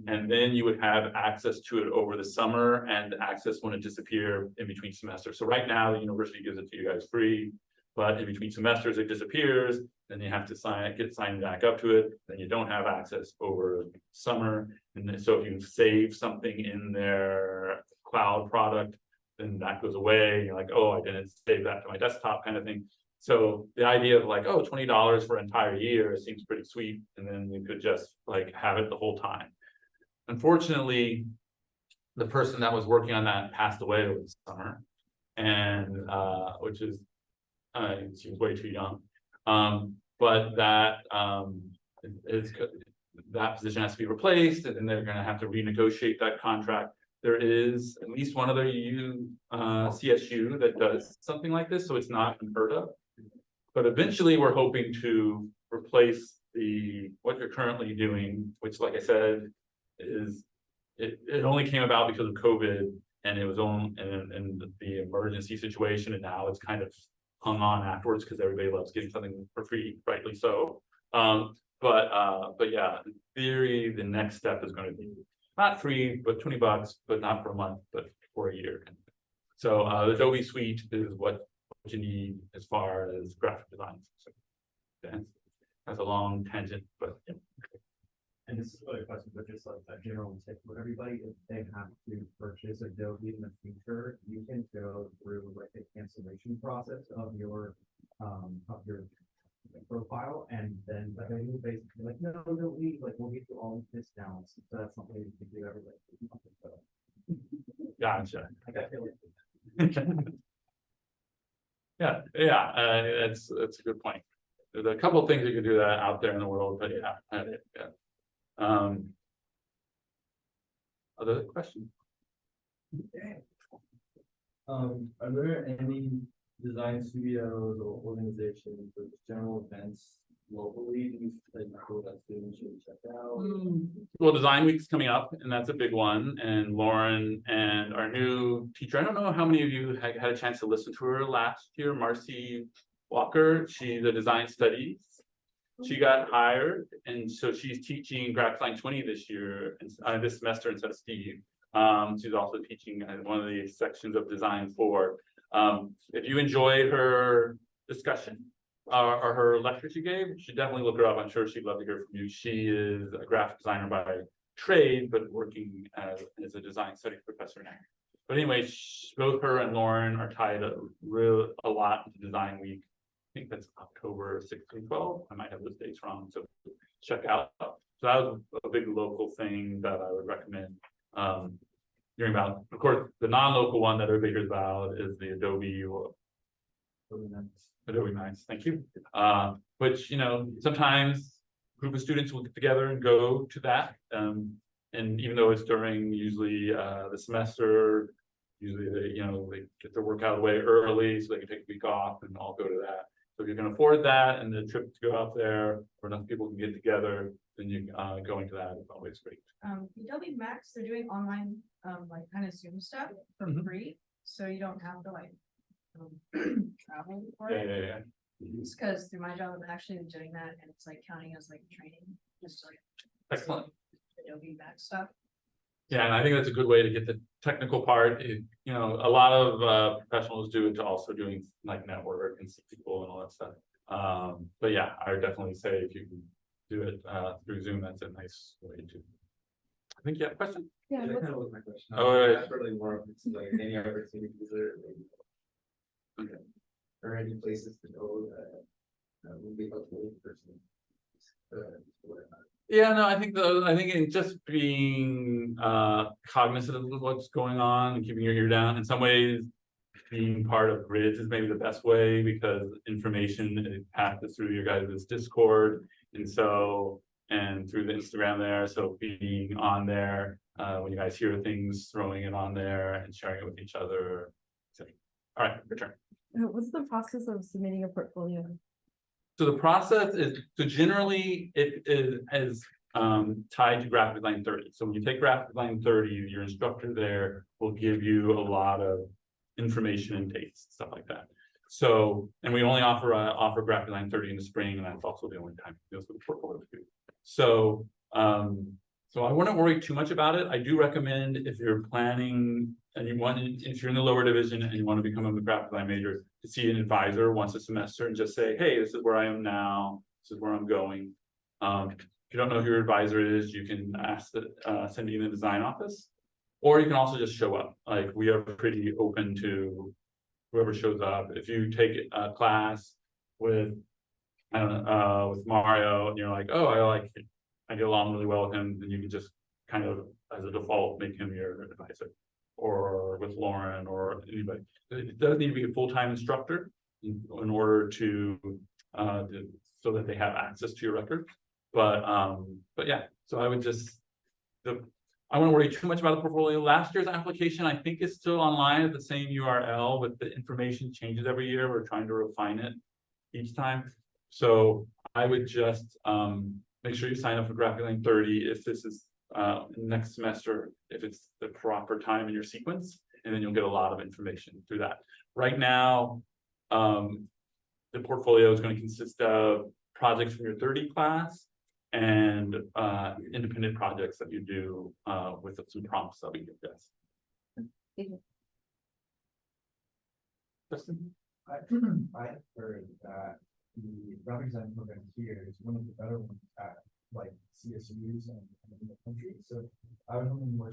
And then you would have access to it over the summer and access when it disappeared in between semesters. So right now, the university gives it to you guys free, but in between semesters, it disappears. Then you have to get signed back up to it. Then you don't have access over summer. And then, so if you save something in their cloud product, then that goes away. You're like, oh, I didn't save that to my desktop kind of thing. So the idea of like, oh, $20 for an entire year seems pretty sweet. And then you could just like have it the whole time. Unfortunately, the person that was working on that passed away over the summer, and which is seems way too young. But that that position has to be replaced, and then they're going to have to renegotiate that contract. There is at least one other CSU that does something like this, so it's not unheard of. But eventually, we're hoping to replace what you're currently doing, which, like I said, is it only came about because of COVID, and it was on and the emergency situation, and now it's kind of hung on afterwards because everybody loves getting something for free, rightly so. But yeah, in theory, the next step is going to be not free, but $20, but not for a month, but for a year. So the Adobe Suite is what you need as far as graphic design. So that's a long tangent, but yeah. And this is really a question, but just like a general tip for everybody, if they have to purchase Adobe in the future, you can go through like a cancellation process of your profile, and then they will basically like, no, don't leave, like we'll get you all the discounts. So that's something you can do every Gotcha. I got it. Yeah, that's a good point. There's a couple of things you can do that out there in the world, but yeah. Other questions? Are there any design studios or organizations or just general events locally that you feel that students should check out? Well, Design Week's coming up, and that's a big one. And Lauren and our new teacher, I don't know how many of you had a chance to listen to her last year, Marcy Walker. She's a design studies. She got hired, and so she's teaching Graphic Design 20 this year, and this semester instead of Steve. She's also teaching one of the sections of Design 4. If you enjoyed her discussion or her lecture she gave, you should definitely look her up. I'm sure she'd love to hear from you. She is a graphic designer by trade, but working as a design studies professor now. But anyway, both her and Lauren are tied a lot into Design Week. I think that's October 6th and 12th. I might have those dates wrong, so check out. So that was a big local thing that I would recommend hearing about. Of course, the non-local one that everybody hears about is the Adobe Max. Thank you. Which, sometimes a group of students will get together and go to that. And even though it's during usually the semester, usually they get their work out of the way early so they can take a week off and all go to that. So if you can afford that and the trip to go out there, or enough people can get together, then you going to that is always great. The Adobe Max, they're doing online, like kind of Zoom stuff for free, so you don't have to like travel for it. Yeah. It's because through my job, I'm actually doing that, and it's like counting as like training, just like Excellent. Adobe Max stuff. Yeah, and I think that's a good way to get the technical part. A lot of professionals do it to also doing like network and see people and all that stuff. But yeah, I would definitely say if you can do it through Zoom, that's a nice way to. I think you have a question? Yeah. That kind of was my question. Oh, That's really more of it's like any opportunities or any places to go that would be helpful for Yeah, no, I think in just being cognizant of what's going on and keeping your ear down. In some ways, being part of GRIDS is maybe the best way because information passes through your guys' Discord, and through the Instagram there. So being on there when you guys hear things, throwing it on there and sharing it with each other. So, all right, your turn. What's the process of submitting a portfolio? So the process is, so generally it is tied to graphic design 30. So when you take graphic design 30, your instructor there will give you a lot of information and dates, stuff like that. So, and we only offer graphic design 30 in the spring, and that's also the only time it deals with the portfolio review. So so I wouldn't worry too much about it. I do recommend, if you're planning and if you're in the lower division and you want to become a graphic design major, to see an advisor once a semester and just say, hey, this is where I am now, this is where I'm going. If you don't know who your advisor is, you can ask send me in the design office, or you can also just show up. Like, we are pretty open to whoever shows up. If you take a class with, I don't know, with Mario, and you're like, oh, I get along really well with him, then you can just kind of, as a default, make him your advisor. Or with Lauren or anybody. It does need to be a full-time instructor in order to so that they have access to your record. But yeah, so I would just, I wouldn't worry too much about the portfolio. Last year's application, I think, is still online at the same URL, but the information changes every year. We're trying to refine it each time. So I would just make sure you sign up for graphic design 30 if this is next semester, if it's the proper time in your sequence, and then you'll get a lot of information through that. Right now, the portfolio is going to consist of projects from your 30 class and independent projects that you do with some prompts that we give guys. Justin? I heard that the graphic design program here is one of the better ones at like CSUs and in the country. So I was wondering more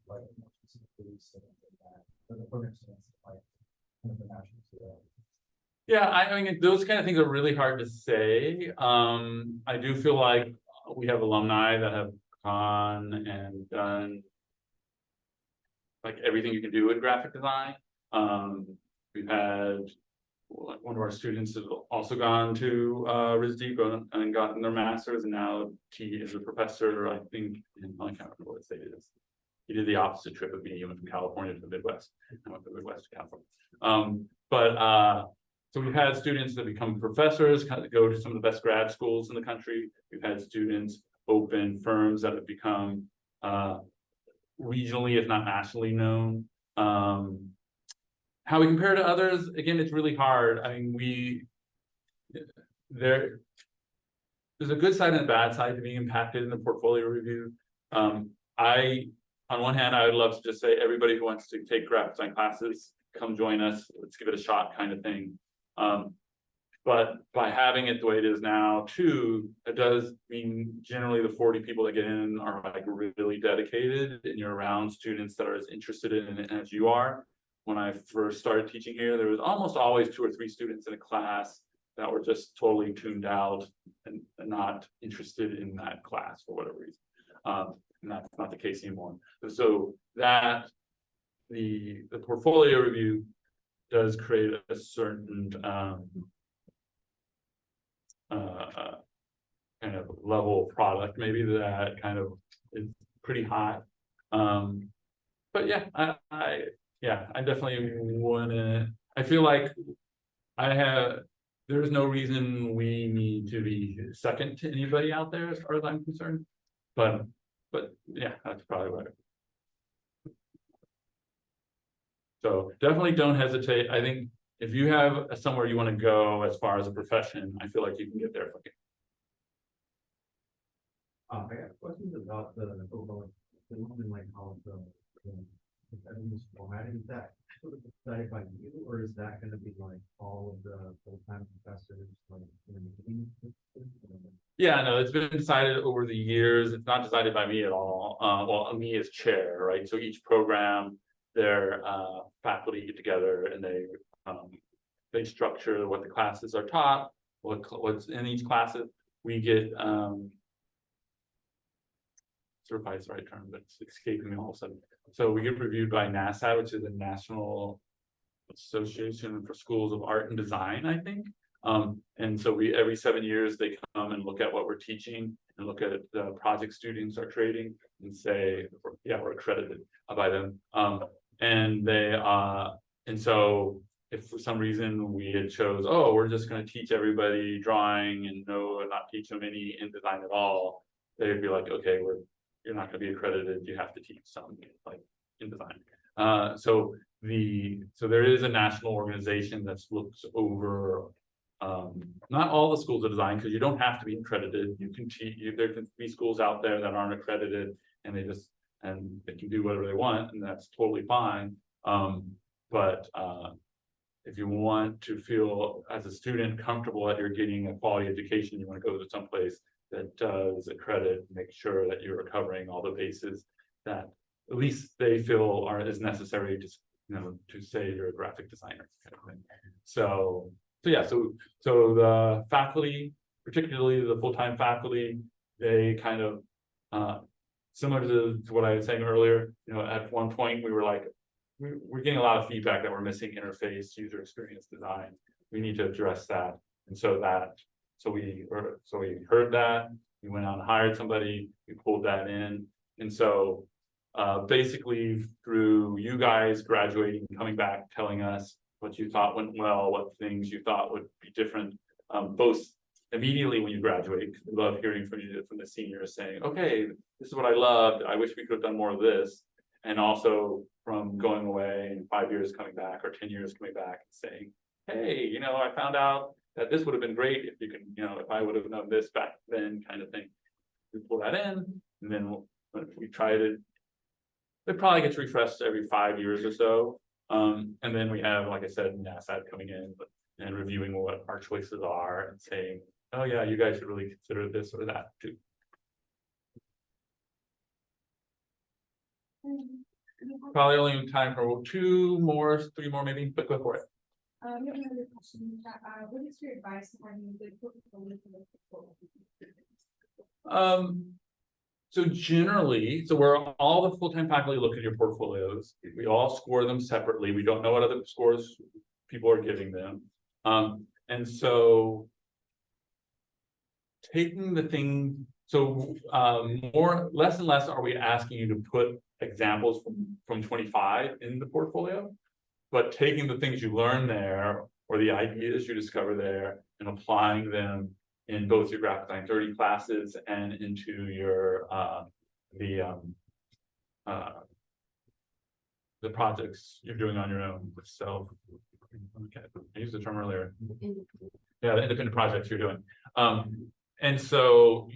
like more specifically something like that, but the program stands like kind of the national scale. Yeah, I mean, those kind of things are really hard to say. I do feel like we have alumni that have gone and done like everything you can do in graphic design. We've had one of our students has also gone to RISD and gotten their master's, and now he is a professor, I think, I can't remember what state it is. He did the opposite trip of me. He went from California to the Midwest. I went from the Midwest to California. So we've had students that become professors, kind of go to some of the best grad schools in the country. We've had students open firms that have become regionally, if not nationally, known. How we compare to others, again, it's really hard. I mean, there's a good side and a bad side to being impacted in the portfolio review. On one hand, I would love to just say, everybody who wants to take graphic design classes, come join us, let's give it a shot, kind of thing. But by having it the way it is now, too, it does mean generally the 40 people that get in are like really dedicated, and you're around students that are as interested in it as you are. When I first started teaching here, there was almost always 2 or 3 students in a class that were just totally tuned out and not interested in that class for whatever reason. And that's not the case anymore. So that the portfolio review does create a certain kind of level of product, maybe that kind of is pretty high. But yeah, I definitely wouldn't. I feel like there's no reason we need to be second to anybody out there as far as I'm concerned. But yeah, that's probably what. So definitely don't hesitate. I think if you have somewhere you want to go as far as a profession, I feel like you can get there quickly. I got questions about the like how everything's formatted. Is that sort of decided by you, or is that going to be like all of the full-time professors like in the meeting? Yeah, no, it's been decided over the years. It's not decided by me at all. Well, me as chair, right? So each program, their faculty get together and they structure what the classes are taught, what's in each classes. We get certified is the right term, but it's escaping me all of a sudden. So we get reviewed by NASA, which is the National Association for Schools of Art and Design, I think. And so every 7 years they come and look at what we're teaching and look at the project students are creating and say, yeah, we're accredited by them. And so if for some reason we had chose, oh, we're just gonna teach everybody drawing and not teach them any InDesign at all, they'd be like, okay, you're not gonna be accredited, you have to teach some like InDesign. So there is a national organization that looks over not all the schools of design, because you don't have to be accredited. You can teach, there can be schools out there that aren't accredited and they can do whatever they want, and that's totally fine. But if you want to feel as a student comfortable that you're getting a quality education, you want to go to someplace that does accredit, make sure that you're covering all the bases that at least they feel is necessary to, to say you're a graphic designer kind of thing. So the faculty, particularly the full-time faculty, they kind of similar to what I was saying earlier, at one point we were like, we're getting a lot of feedback that we're missing interface, user experience design. We need to address that. And so we heard that, we went out and hired somebody, we pulled that in. And so basically through you guys graduating, coming back, telling us what you thought went well, what things you thought would be different, both immediately when you graduate, because we love hearing from you, from the seniors saying, okay, this is what I loved, I wish we could have done more of this. And also from going away and 5 years coming back or 10 years coming back and saying, hey, I found out that this would have been great if you can, if I would have known this back then, kind of thing. We pull that in, and then we tried it. It probably gets refreshed every 5 years or so. And then we have, like I said, NASAD coming in and reviewing what our choices are and saying, oh yeah, you guys should really consider this or that too. Probably only time for 2 more, 3 more maybe, but go for it. We have another question. What is your advice on having a good portfolio for the portfolio? So generally, we're all the full-time faculty look at your portfolios. We all score them separately. We don't know what other scores people are giving them. And so taking the thing, less and less are we asking you to put examples from 25 in the portfolio, but taking the things you learn there or the ideas you discover there and applying them in both your graphic design 30 classes and into your the projects you're doing on your own with self. Okay, I used the term earlier. Yeah, the independent projects you're doing. And so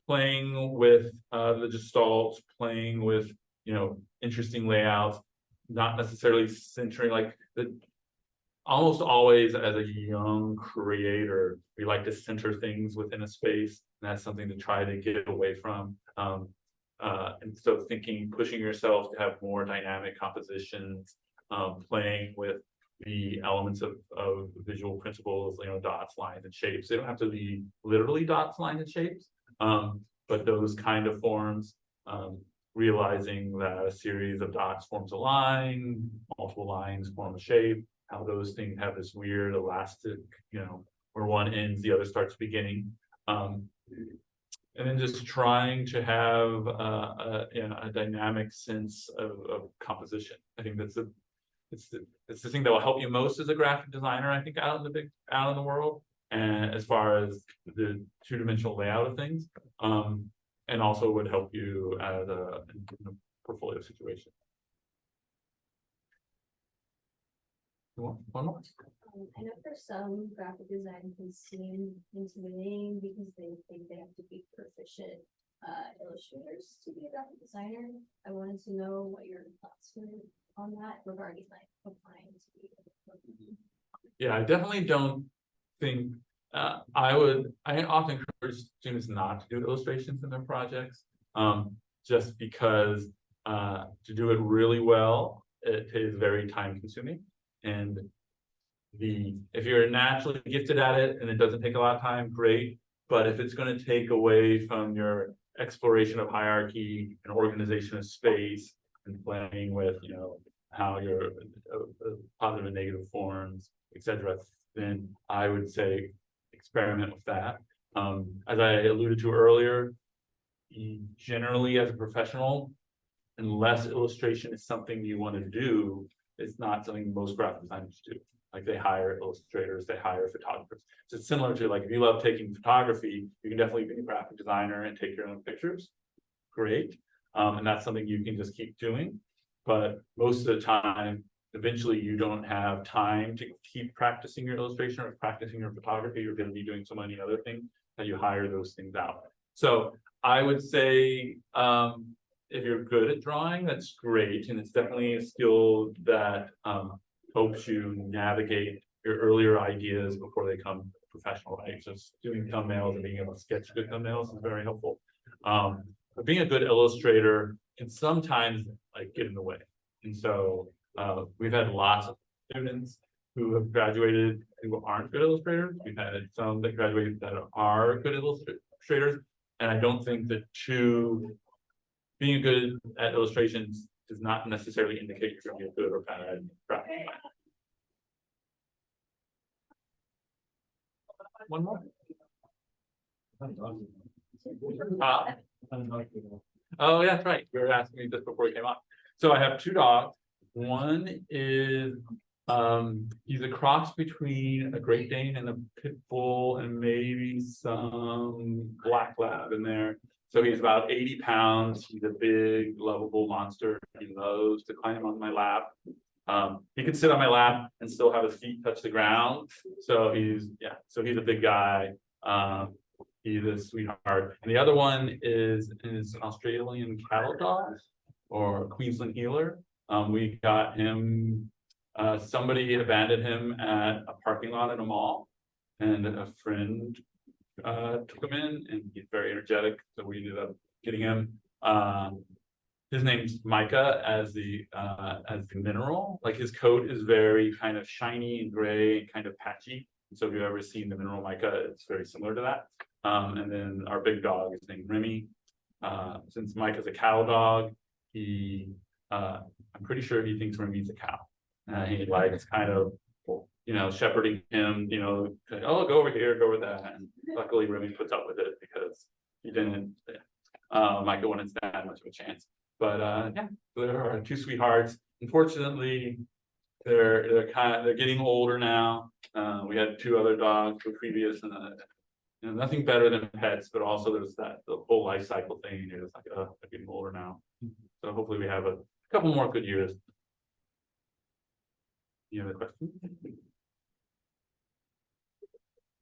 playing with the gestalts, playing with interesting layouts, not necessarily centering like almost always as a young creator, we like to center things within a space, and that's something to try to get away from. And so pushing yourself to have more dynamic compositions, playing with the elements of visual principles, dots, lines, and shapes. They don't have to be literally dots, lines, and shapes, but those kind of forms, realizing that a series of dots forms a line, multiple lines form a shape, how those things have this weird elastic, where one ends, the other starts beginning. And then just trying to have a dynamic sense of composition. I think it's the thing that will help you most as a graphic designer, I think, out in the world, and as far as the 2-dimensional layout of things, and also would help you as in a portfolio situation. One more. I know for some graphic design can seem intimidating because they think they have to be proficient illustrators to be a graphic designer. I wanted to know what your thoughts were on that regarding like applying to be. Yeah, I definitely don't think I often encourage students not to do illustrations in their projects, just because to do it really well, it is very time consuming. And if you're naturally gifted at it and it doesn't take a lot of time, great. But if it's going to take away from your exploration of hierarchy and organization of space and playing with, how your positive and negative forms, etc., then I would say experiment with that. As I alluded to earlier, generally as a professional, unless illustration is something you want to do, it's not something most graphic designers do. Like they hire illustrators, they hire photographers. So it's similar to like, if you love taking photography, you can definitely be a graphic designer and take your own pictures. Great. And that's something you can just keep doing. But most of the time, eventually you don't have time to keep practicing your illustration or practicing your photography. You're going to be doing so many other things that you hire those things out. So I would say, if you're good at drawing, that's great. And it's definitely a skill that helps you navigate your earlier ideas before they come professional, right? Just doing thumbnails and being able to sketch good thumbnails is very helpful. But being a good illustrator can sometimes like get in the way. And so we've had lots of students who have graduated who aren't good illustrators. We've had some that graduated that are good illustrators. And I don't think that being good at illustrations does not necessarily indicate you're going to be a good or bad graphic designer. One more. Oh, yeah, that's right. You were asking me this before we came on. So I have two dogs. One is he's a cross between a Great Dane and a Pit Bull and maybe some Black Lab in there. So he's about 80 pounds. He's a big, lovable monster. He loves to climb on my lap. He could sit on my lap and still have his feet touch the ground. So he's a big guy. He's a sweetheart. And the other one is an Australian cattle dog or Queensland Heeler. We got him, somebody abandoned him at a parking lot in a mall, and a friend took him in, and he's very energetic. So we ended up getting him. His name's Micah as the mineral. Like his coat is very kind of shiny and gray and kind of patchy. So if you've ever seen the mineral Micah, it's very similar to that. And then our big dog is named Remy. Since Micah's a cow dog, I'm pretty sure he thinks Remy's a cow. He likes kind of, shepherding him, oh, go over here, go over that. And luckily Remy puts up with it because he didn't, Micah wouldn't stand much of a chance. But yeah, there are two sweethearts. Unfortunately, they're getting older now. We had two other dogs for previous, and nothing better than pets, but also there's the whole life cycle thing. You're just like, they're getting older now. So hopefully we have a couple more good years. You have a question?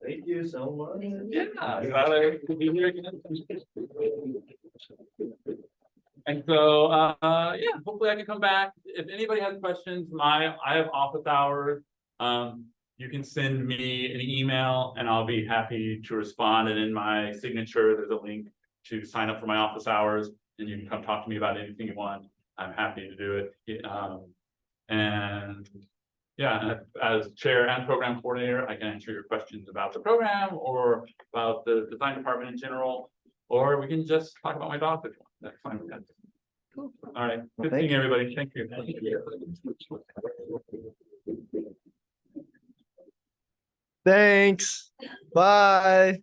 Thank you so much. Yeah, glad to be here again. And so, yeah, hopefully I can come back. If anybody has questions, I have office hours. You can send me an email and I'll be happy to respond. And in my signature, there's a link to sign up for my office hours, and you can come talk to me about anything you want. I'm happy to do it. And yeah, as chair and program coordinator, I can answer your questions about the program or about the design department in general, or we can just talk about my dog if you want. That's fine. Cool. All right. Good seeing everybody. Thank you. Thanks. Bye.